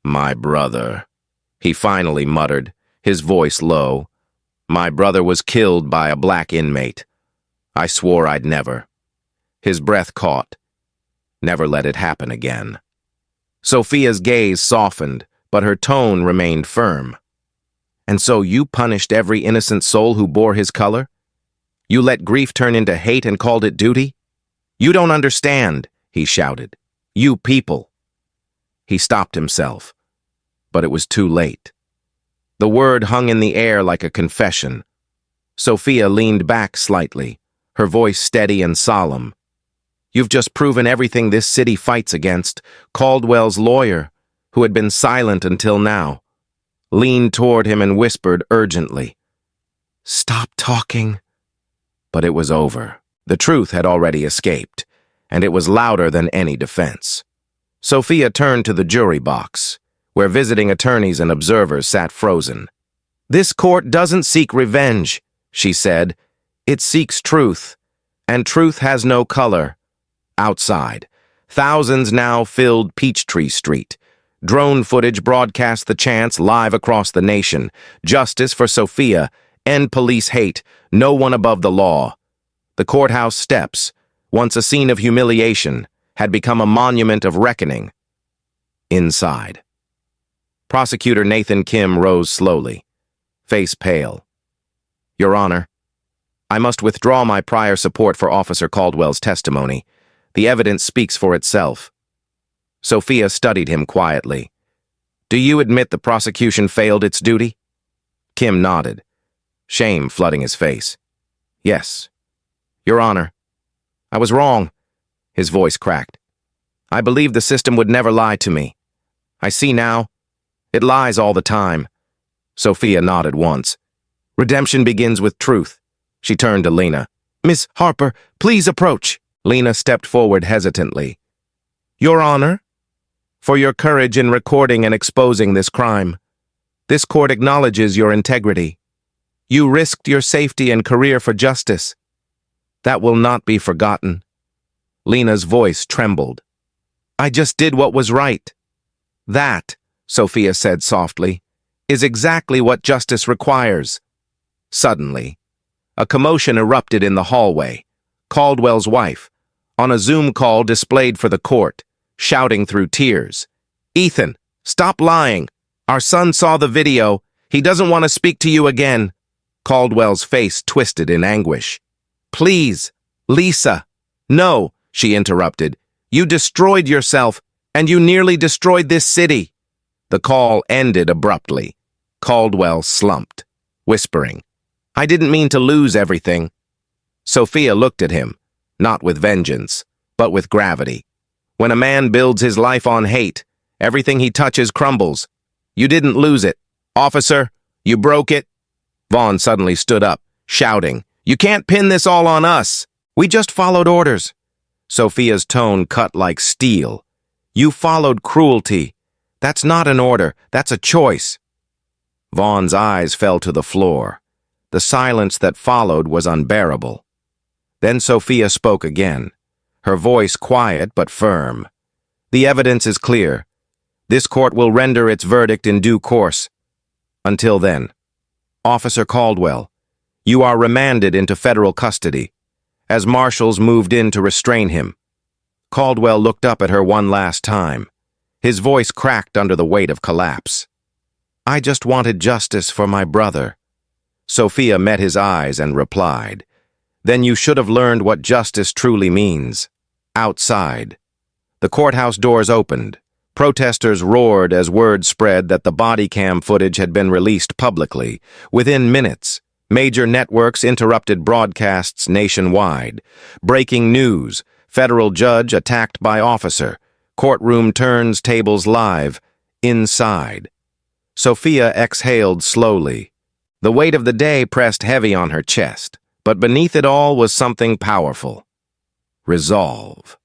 My brother, he finally muttered, his voice low. My brother was killed by a black inmate. I swore I'd never. His breath caught. Never let it happen again. Sophia's gaze softened, but her tone remained firm. And so you punished every innocent soul who bore his color? You let grief turn into hate and called it duty? You don't understand, he shouted. You people. He stopped himself, but it was too late. The word hung in the air like a confession. Sophia leaned back slightly, her voice steady and solemn. You've just proven everything this city fights against. Caldwell's lawyer, who had been silent until now, leaned toward him and whispered urgently, Stop talking. But it was over. The truth had already escaped, and it was louder than any defense. Sophia turned to the jury box, where visiting attorneys and observers sat frozen. This court doesn't seek revenge, she said. It seeks truth, and truth has no color. Outside, thousands now filled Peachtree Street. Drone footage broadcast the chants live across the nation. Justice for Sophia, end police hate, no one above the law. The courthouse steps, once a scene of humiliation, had become a monument of reckoning. Inside. Prosecutor Nathan Kim rose slowly, face pale. Your Honor, I must withdraw my prior support for Officer Caldwell's testimony. The evidence speaks for itself. Sophia studied him quietly. Do you admit the prosecution failed its duty? Kim nodded, shame flooding his face. Yes. Your Honor, I was wrong. His voice cracked. I believed the system would never lie to me. I see now. It lies all the time. Sophia nodded once. Redemption begins with truth. She turned to Lena. Miss Harper, please approach. Lena stepped forward hesitantly. Your Honor, for your courage in recording and exposing this crime. This court acknowledges your integrity. You risked your safety and career for justice. That will not be forgotten. Lena's voice trembled. I just did what was right. That, Sophia said softly, is exactly what justice requires. Suddenly, a commotion erupted in the hallway. Caldwell's wife, on a Zoom call displayed for the court, shouting through tears. Ethan, stop lying. Our son saw the video. He doesn't want to speak to you again. Caldwell's face twisted in anguish. Please, Lisa. No, she interrupted. You destroyed yourself, and you nearly destroyed this city. The call ended abruptly. Caldwell slumped, whispering, I didn't mean to lose everything. Sophia looked at him, not with vengeance, but with gravity. When a man builds his life on hate, everything he touches crumbles. You didn't lose it. Officer, you broke it. Vaughn suddenly stood up, shouting, "You can't pin this all on us. We just followed orders." Sophia's tone cut like steel. "You followed cruelty. That's not an order, that's a choice." Vaughn's eyes fell to the floor. The silence that followed was unbearable. Then Sophia spoke again, her voice quiet but firm. "The evidence is clear. This court will render its verdict in due course. Until then, Officer Caldwell, you are remanded into federal custody," as marshals moved in to restrain him. Caldwell looked up at her one last time. His voice cracked under the weight of collapse. "I just wanted justice for my brother." Sophia met his eyes and replied, "Then you should have learned what justice truly means. Outside." The courthouse doors opened. Protesters roared as word spread that the body cam footage had been released publicly. Within minutes, major networks interrupted broadcasts nationwide. Breaking news: federal judge attacked by officer. Courtroom turns tables live. Inside. Sophia exhaled slowly. The weight of the day pressed heavy on her chest, but beneath it all was something powerful. Resolve.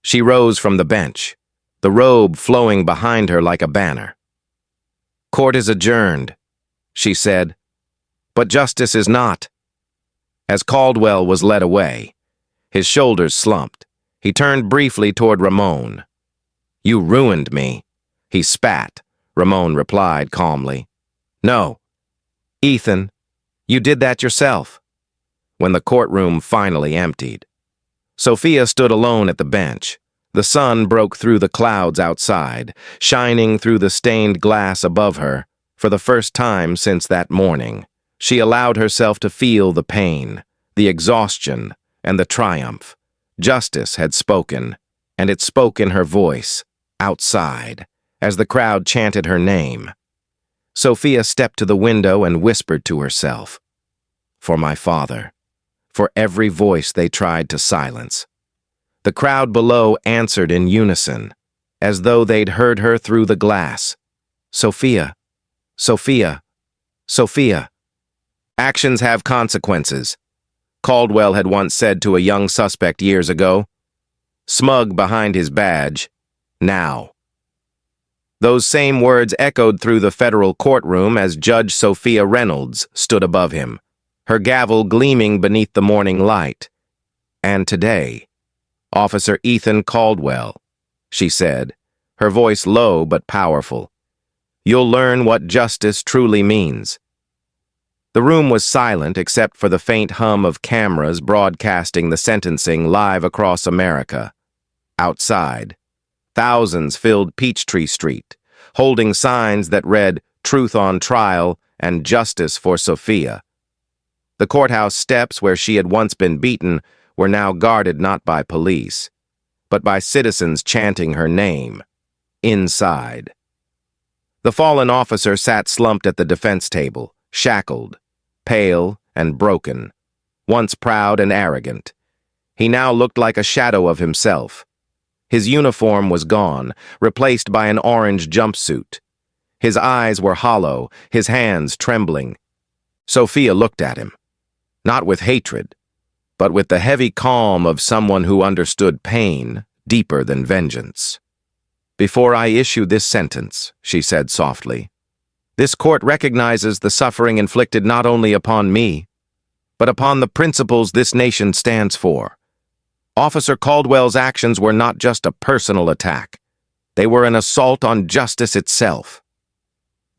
She rose from the bench, the robe flowing behind her like a banner. "Court is adjourned," she said, "but justice is not." As Caldwell was led away, his shoulders slumped. He turned briefly toward Ramon. "You ruined me," he spat. Ramon replied calmly. "No. Ethan, you did that yourself." When the courtroom finally emptied, Sophia stood alone at the bench. The sun broke through the clouds outside, shining through the stained glass above her. For the first time since that morning, she allowed herself to feel the pain, the exhaustion, and the triumph. Justice had spoken, and it spoke in her voice, outside, as the crowd chanted her name. Sophia stepped to the window and whispered to herself, "For my father," for every voice they tried to silence. The crowd below answered in unison, as though they'd heard her through the glass. "Sophia, Sophia, Sophia." Actions have consequences, Caldwell had once said to a young suspect years ago. Smug behind his badge, now. Those same words echoed through the federal courtroom as Judge Sophia Reynolds stood above him, her gavel gleaming beneath the morning light. "And today, Officer Ethan Caldwell," she said, her voice low but powerful, "you'll learn what justice truly means." The room was silent except for the faint hum of cameras broadcasting the sentencing live across America. Outside, thousands filled Peachtree Street, holding signs that read "Truth on Trial" and "Justice for Sophia." The courthouse steps where she had once been beaten were now guarded not by police, but by citizens chanting her name. Inside. The fallen officer sat slumped at the defense table, shackled, pale and broken, once proud and arrogant. He now looked like a shadow of himself. His uniform was gone, replaced by an orange jumpsuit. His eyes were hollow, his hands trembling. Sophia looked at him, not with hatred, but with the heavy calm of someone who understood pain deeper than vengeance. "Before I issue this sentence," she said softly, "this court recognizes the suffering inflicted not only upon me, but upon the principles this nation stands for. Officer Caldwell's actions were not just a personal attack. They were an assault on justice itself."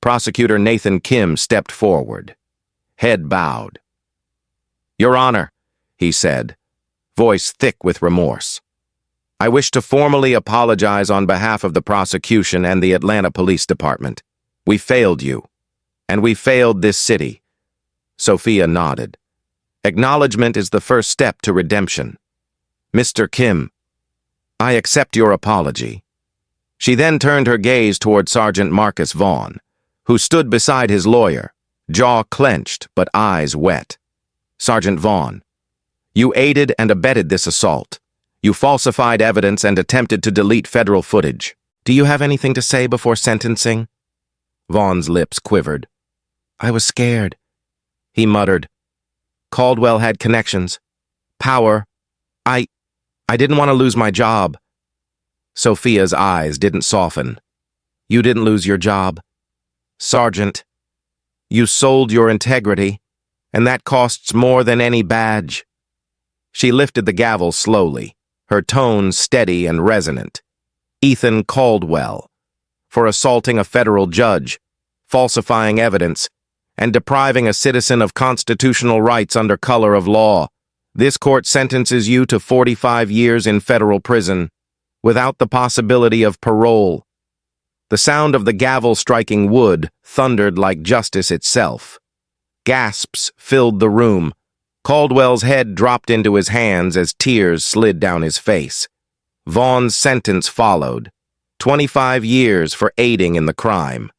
Prosecutor Nathan Kim stepped forward, head bowed. "Your Honor," he said, voice thick with remorse, "I wish to formally apologize on behalf of the prosecution and the Atlanta Police Department. We failed you, and we failed this city." Sophia nodded. "Acknowledgement is the first step to redemption. Mr. Kim, I accept your apology." She then turned her gaze toward Sergeant Marcus Vaughn, who stood beside his lawyer, jaw clenched but eyes wet. "Sergeant Vaughn, you aided and abetted this assault. You falsified evidence and attempted to delete federal footage. Do you have anything to say before sentencing? Vaughn's lips quivered. I was scared. He muttered. Caldwell had connections. Power. I didn't want to lose my job. Sophia's eyes didn't soften. You didn't lose your job. Sergeant, you sold your integrity, and that costs more than any badge. She lifted the gavel slowly, her tone steady and resonant. Ethan Caldwell, for assaulting a federal judge, falsifying evidence, and depriving a citizen of constitutional rights under color of law. This court sentences you to 45 years in federal prison, without the possibility of parole. The sound of the gavel striking wood thundered like justice itself. Gasps filled the room. Caldwell's head dropped into his hands as tears slid down his face. Vaughn's sentence followed. 25 years for aiding in the crime.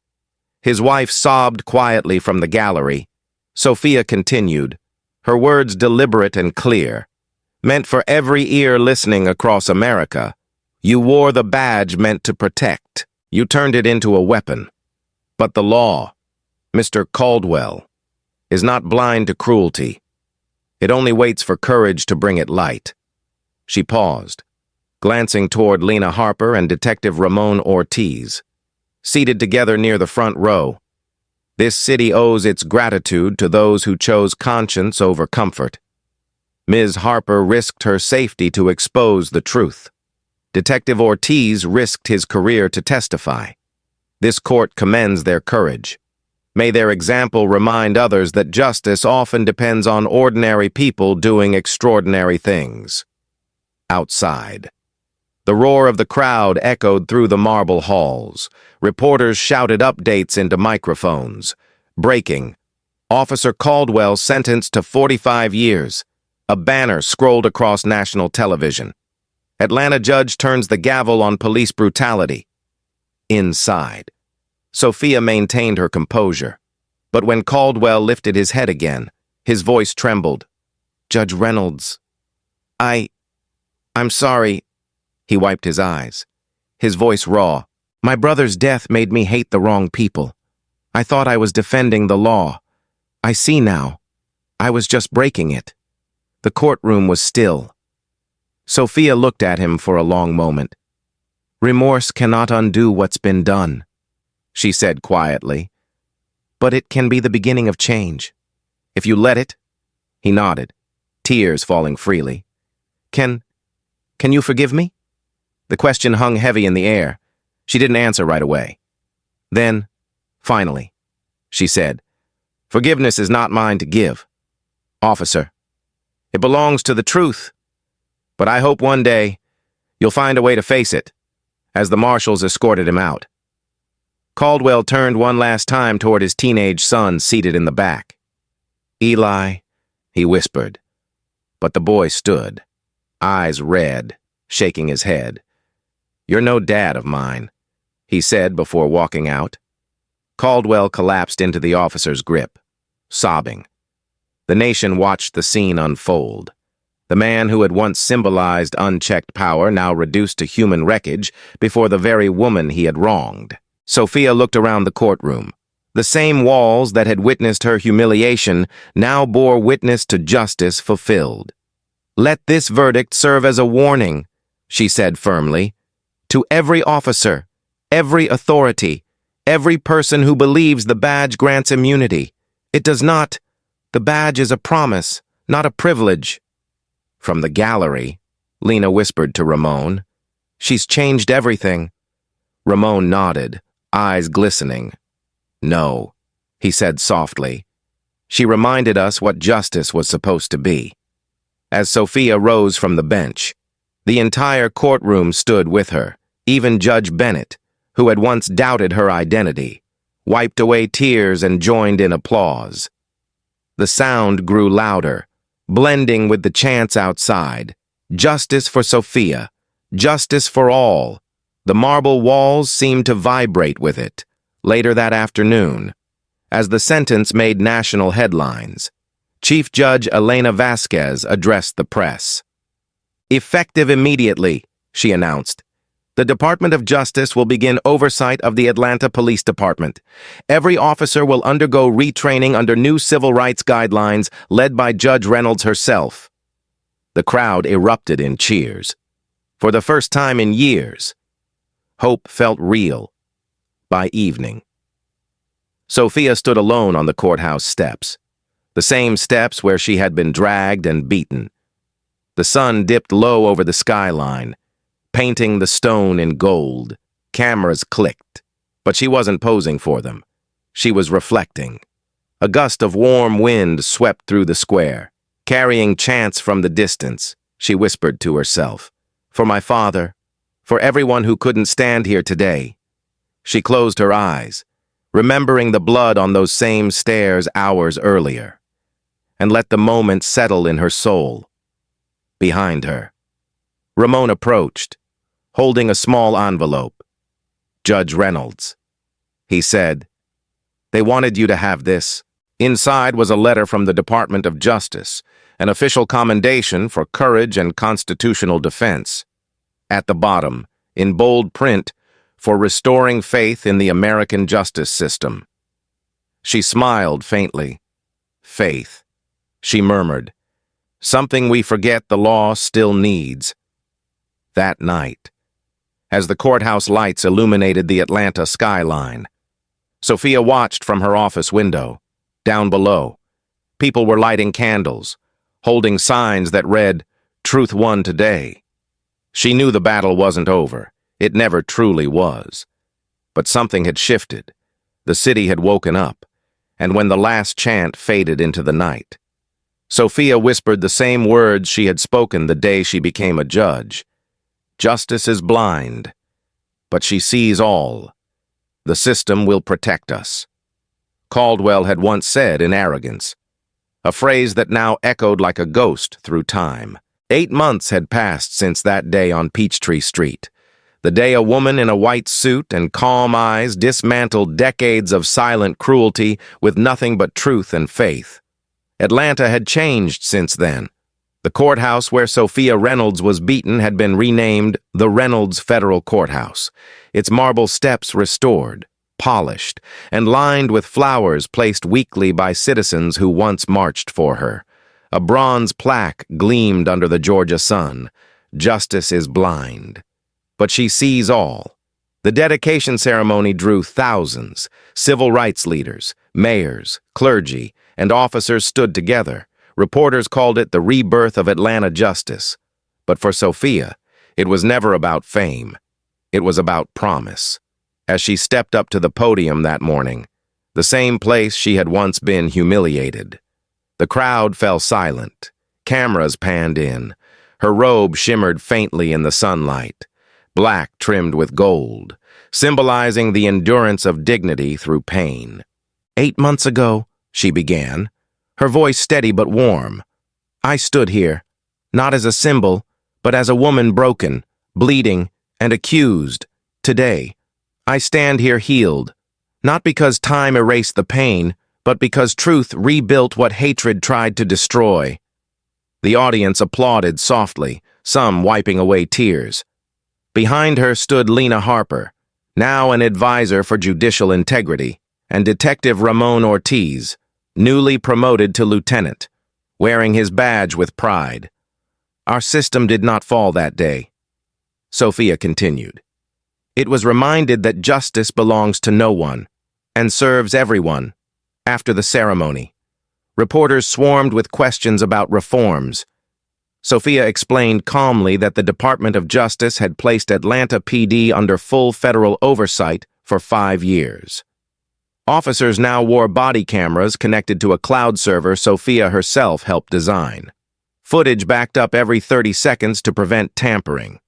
His wife sobbed quietly from the gallery. Sophia continued, her words deliberate and clear, meant for every ear listening across America. You wore the badge meant to protect. You turned it into a weapon. But the law, Mr. Caldwell, is not blind to cruelty. It only waits for courage to bring it light. She paused, glancing toward Lena Harper and Detective Ramon Ortiz, seated together near the front row. This city owes its gratitude to those who chose conscience over comfort. Ms. Harper risked her safety to expose the truth. Detective Ortiz risked his career to testify. This court commends their courage. May their example remind others that justice often depends on ordinary people doing extraordinary things. Outside. The roar of the crowd echoed through the marble halls. Reporters shouted updates into microphones. Breaking. Officer Caldwell sentenced to 45 years. A banner scrolled across national television. Atlanta judge turns the gavel on police brutality. Inside. Sophia maintained her composure. But when Caldwell lifted his head again, his voice trembled. Judge Reynolds. I'm sorry. He wiped his eyes. His voice raw. My brother's death made me hate the wrong people. I thought I was defending the law. I see now. I was just breaking it. The courtroom was still. Sophia looked at him for a long moment. Remorse cannot undo what's been done, she said quietly. But it can be the beginning of change. If you let it. He nodded, tears falling freely. Can you forgive me? The question hung heavy in the air. She didn't answer right away. Then, finally, she said, forgiveness is not mine to give. Officer, it belongs to the truth. But I hope one day you'll find a way to face it, as the marshals escorted him out. Caldwell turned one last time toward his teenage son seated in the back. Eli, he whispered. But the boy stood, eyes red, shaking his head. You're no dad of mine, he said before walking out. Caldwell collapsed into the officer's grip, sobbing. The nation watched the scene unfold. The man who had once symbolized unchecked power now reduced to human wreckage before the very woman he had wronged. Sophia looked around the courtroom. The same walls that had witnessed her humiliation now bore witness to justice fulfilled. Let this verdict serve as a warning, she said firmly, to every officer, every authority, every person who believes the badge grants immunity. It does not. The badge is a promise, not a privilege. From the gallery, Lena whispered to Ramon. She's changed everything. Ramon nodded, eyes glistening. No, he said softly. She reminded us what justice was supposed to be. As Sophia rose from the bench, the entire courtroom stood with her. Even Judge Bennett, who had once doubted her identity, wiped away tears and joined in applause. The sound grew louder, blending with the chants outside. Justice for Sophia, justice for all. The marble walls seemed to vibrate with it. Later that afternoon, as the sentence made national headlines, Chief Judge Elena Vasquez addressed the press. "Effective immediately," she announced. "The Department of Justice will begin oversight of the Atlanta Police Department. Every officer will undergo retraining under new civil rights guidelines led by Judge Reynolds herself." The crowd erupted in cheers. For the first time in years, hope felt real. By evening, Sophia stood alone on the courthouse steps, the same steps where she had been dragged and beaten. The sun dipped low over the skyline, painting the stone in gold. Cameras clicked, but she wasn't posing for them. She was reflecting. A gust of warm wind swept through the square. Carrying chants from the distance, she whispered to herself, "For my father, for everyone who couldn't stand here today." She closed her eyes, remembering the blood on those same stairs hours earlier, and let the moment settle in her soul. Behind her, Ramon approached, holding a small envelope. "Judge Reynolds," he said, "they wanted you to have this." Inside was a letter from the Department of Justice, an official commendation for courage and constitutional defense. At the bottom, in bold print, "For restoring faith in the American justice system." She smiled faintly. "Faith," she murmured. "Something we forget the law still needs." That night, as the courthouse lights illuminated the Atlanta skyline, Sophia watched from her office window. Down below, people were lighting candles, holding signs that read, "Truth won today." She knew the battle wasn't over. It never truly was. But something had shifted. The city had woken up, and when the last chant faded into the night, Sophia whispered the same words she had spoken the day she became a judge. "Justice is blind, but she sees all. The system will protect us," Caldwell had once said in arrogance, a phrase that now echoed like a ghost through time. 8 months had passed since that day on Peachtree Street, the day a woman in a white suit and calm eyes dismantled decades of silent cruelty with nothing but truth and faith. Atlanta had changed since then. The courthouse where Sophia Reynolds was beaten had been renamed the Reynolds Federal Courthouse, its marble steps restored, polished, and lined with flowers placed weekly by citizens who once marched for her. A bronze plaque gleamed under the Georgia sun. "Justice is blind, but she sees all." The dedication ceremony drew thousands. Civil rights leaders, mayors, clergy, and officers stood together. Reporters called it the rebirth of Atlanta justice. But for Sophia, it was never about fame. It was about promise. As she stepped up to the podium that morning, the same place she had once been humiliated, the crowd fell silent. Cameras panned in. Her robe shimmered faintly in the sunlight, black trimmed with gold, symbolizing the endurance of dignity through pain. "8 months ago," she began, her voice steady but warm, "I stood here, not as a symbol, but as a woman broken, bleeding, and accused. Today, I stand here healed, not because time erased the pain, but because truth rebuilt what hatred tried to destroy." The audience applauded softly, some wiping away tears. Behind her stood Lena Harper, now an advisor for judicial integrity, and Detective Ramon Ortiz, newly promoted to lieutenant, wearing his badge with pride. "Our system did not fall that day," Sophia continued. "It was reminded that justice belongs to no one and serves everyone." After the ceremony, reporters swarmed with questions about reforms. Sophia explained calmly that the Department of Justice had placed Atlanta PD under full federal oversight for 5 years. Officers now wore body cameras connected to a cloud server Sophia herself helped design. Footage backed up every 30 seconds to prevent tampering.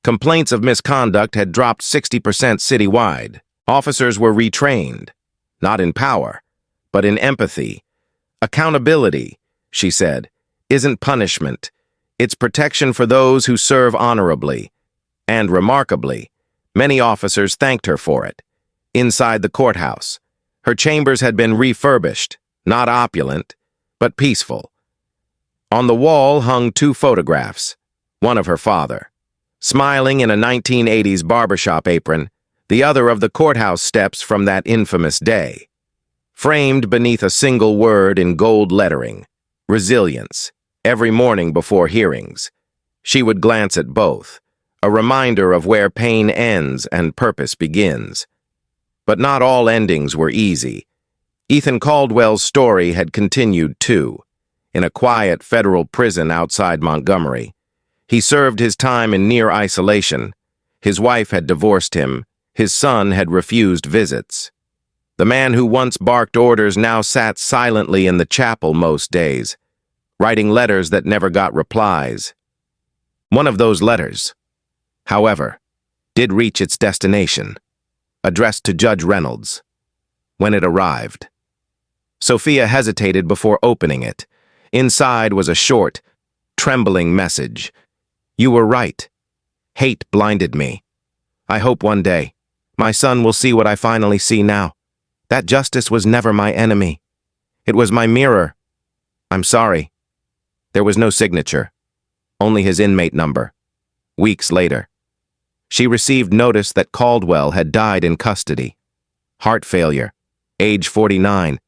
Complaints of misconduct had dropped 60% citywide. Officers were retrained, not in power, but in empathy. "Accountability," she said, "isn't punishment. It's protection for those who serve honorably." And remarkably, many officers thanked her for it. Inside the courthouse, her chambers had been refurbished, not opulent, but peaceful. On the wall hung 2 photographs, one of her father, smiling in a 1980s barbershop apron, the other of the courthouse steps from that infamous day. Framed beneath a single word in gold lettering, resilience, every morning before hearings. She would glance at both, a reminder of where pain ends and purpose begins. But not all endings were easy. Ethan Caldwell's story had continued too, in a quiet federal prison outside Montgomery. He served his time in near isolation. His wife had divorced him. His son had refused visits. The man who once barked orders now sat silently in the chapel most days, writing letters that never got replies. One of those letters, however, did reach its destination, addressed to Judge Reynolds. When it arrived, Sophia hesitated before opening it. Inside was a short, trembling message. "You were right. Hate blinded me. I hope one day my son will see what I finally see now. That justice was never my enemy. It was my mirror. I'm sorry." There was no signature, only his inmate number. Weeks later, she received notice that Caldwell had died in custody. Heart failure, age 49,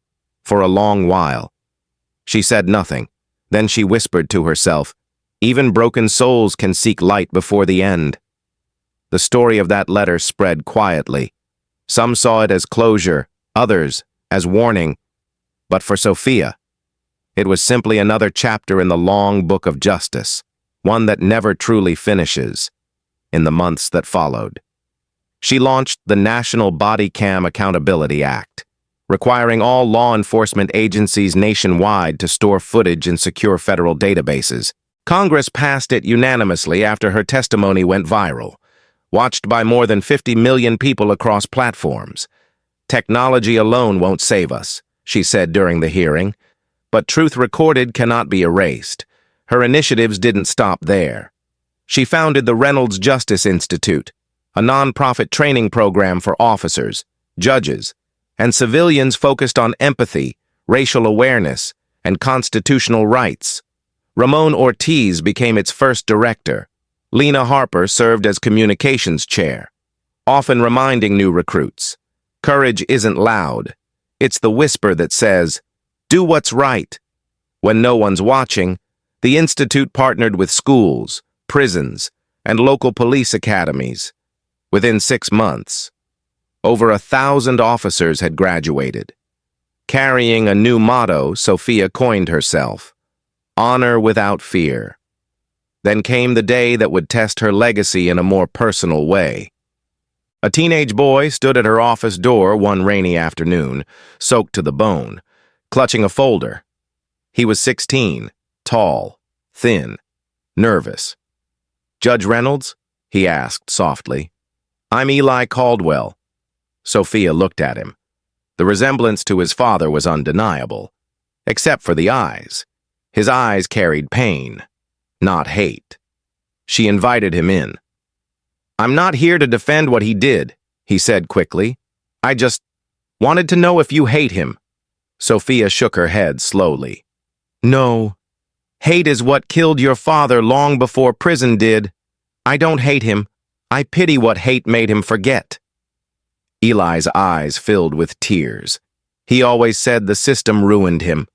for a long while. She said nothing. Then she whispered to herself, "Even broken souls can seek light before the end." The story of that letter spread quietly. Some saw it as closure, others as warning. But for Sophia, it was simply another chapter in the long book of justice, one that never truly finishes. In the months that followed, she launched the National Body Cam Accountability Act, requiring all law enforcement agencies nationwide to store footage in secure federal databases. Congress passed it unanimously after her testimony went viral, watched by more than 50 million people across platforms. "Technology alone won't save us," she said during the hearing, but truth recorded cannot be erased. Her initiatives didn't stop there. She founded the Reynolds Justice Institute, a nonprofit training program for officers, judges, and civilians focused on empathy, racial awareness, and constitutional rights. Ramon Ortiz became its first director. Lena Harper served as communications chair, often reminding new recruits, "Courage isn't loud. It's the whisper that says, 'Do what's right.'" When no one's watching, the Institute partnered with schools, prisons, and local police academies. Within 6 months, over 1,000 officers had graduated. Carrying a new motto Sophia coined herself, "Honor without fear." Then came the day that would test her legacy in a more personal way. A teenage boy stood at her office door one rainy afternoon, soaked to the bone, clutching a folder. He was 16, tall, thin, nervous. "Judge Reynolds?" he asked softly. "I'm Eli Caldwell." Sophia looked at him. The resemblance to his father was undeniable, except for the eyes. His eyes carried pain, not hate. She invited him in. "I'm not here to defend what he did," he said quickly. "I just wanted to know if you hate him." Sophia shook her head slowly. "No. Hate is what killed your father long before prison did. I don't hate him. I pity what hate made him forget." Eli's eyes filled with tears. He always said the system ruined him.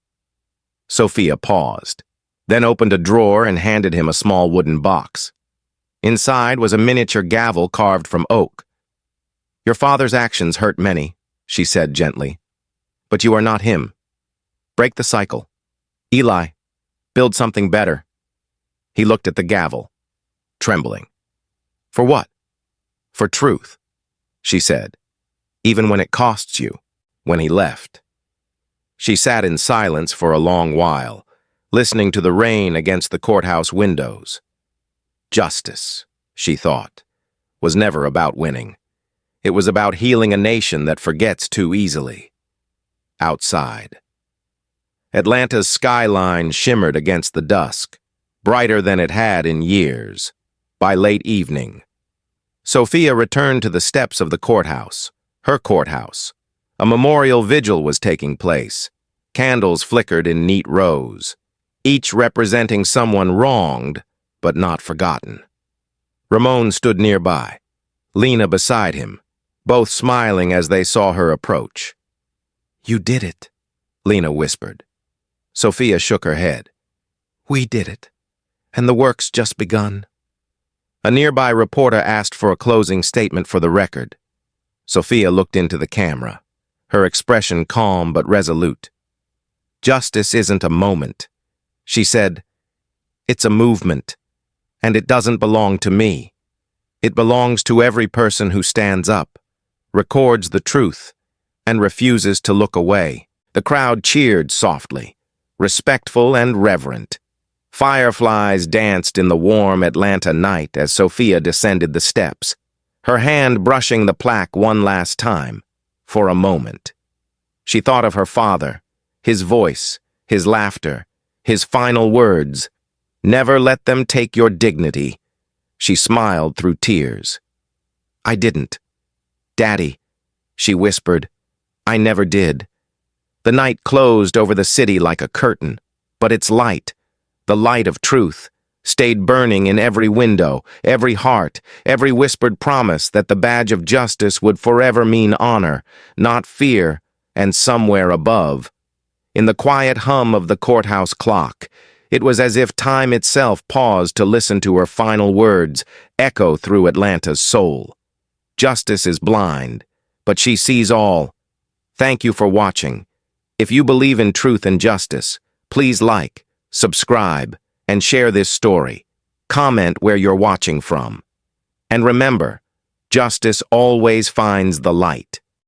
Sophia paused, then opened a drawer and handed him a small wooden box. Inside was a miniature gavel carved from oak. "Your father's actions hurt many," she said gently. "But you are not him. Break the cycle. Eli, build something better." He looked at the gavel, trembling. "For what?" "For truth," she said, "even when it costs you." When he left, she sat in silence for a long while, listening to the rain against the courthouse windows. Justice, she thought, was never about winning. It was about healing a nation that forgets too easily. Outside, Atlanta's skyline shimmered against the dusk, brighter than it had in years. By late evening, Sophia returned to the steps of the courthouse, her courthouse. A memorial vigil was taking place. Candles flickered in neat rows, each representing someone wronged but not forgotten. Ramon stood nearby, Lena beside him, both smiling as they saw her approach. "You did it," Lena whispered. Sophia shook her head. "We did it, and the work's just begun." A nearby reporter asked for a closing statement for the record. Sophia looked into the camera, her expression calm but resolute. "Justice isn't a moment," she said. "It's a movement, and it doesn't belong to me. It belongs to every person who stands up, records the truth, and refuses to look away." The crowd cheered softly, respectful and reverent. Fireflies danced in the warm Atlanta night as Sophia descended the steps, her hand brushing the plaque one last time, for a moment. She thought of her father, his voice, his laughter, his final words. "Never let them take your dignity." She smiled through tears. "I didn't. Daddy," she whispered, "I never did." The night closed over the city like a curtain, but its light, the light of truth, stayed burning in every window, every heart, every whispered promise that the badge of justice would forever mean honor, not fear, and somewhere above. In the quiet hum of the courthouse clock, it was as if time itself paused to listen to her final words echo through Atlanta's soul. Justice is blind, but she sees all. Thank you for watching. If you believe in truth and justice, please like, subscribe, and share this story. Comment where you're watching from. And remember, justice always finds the light.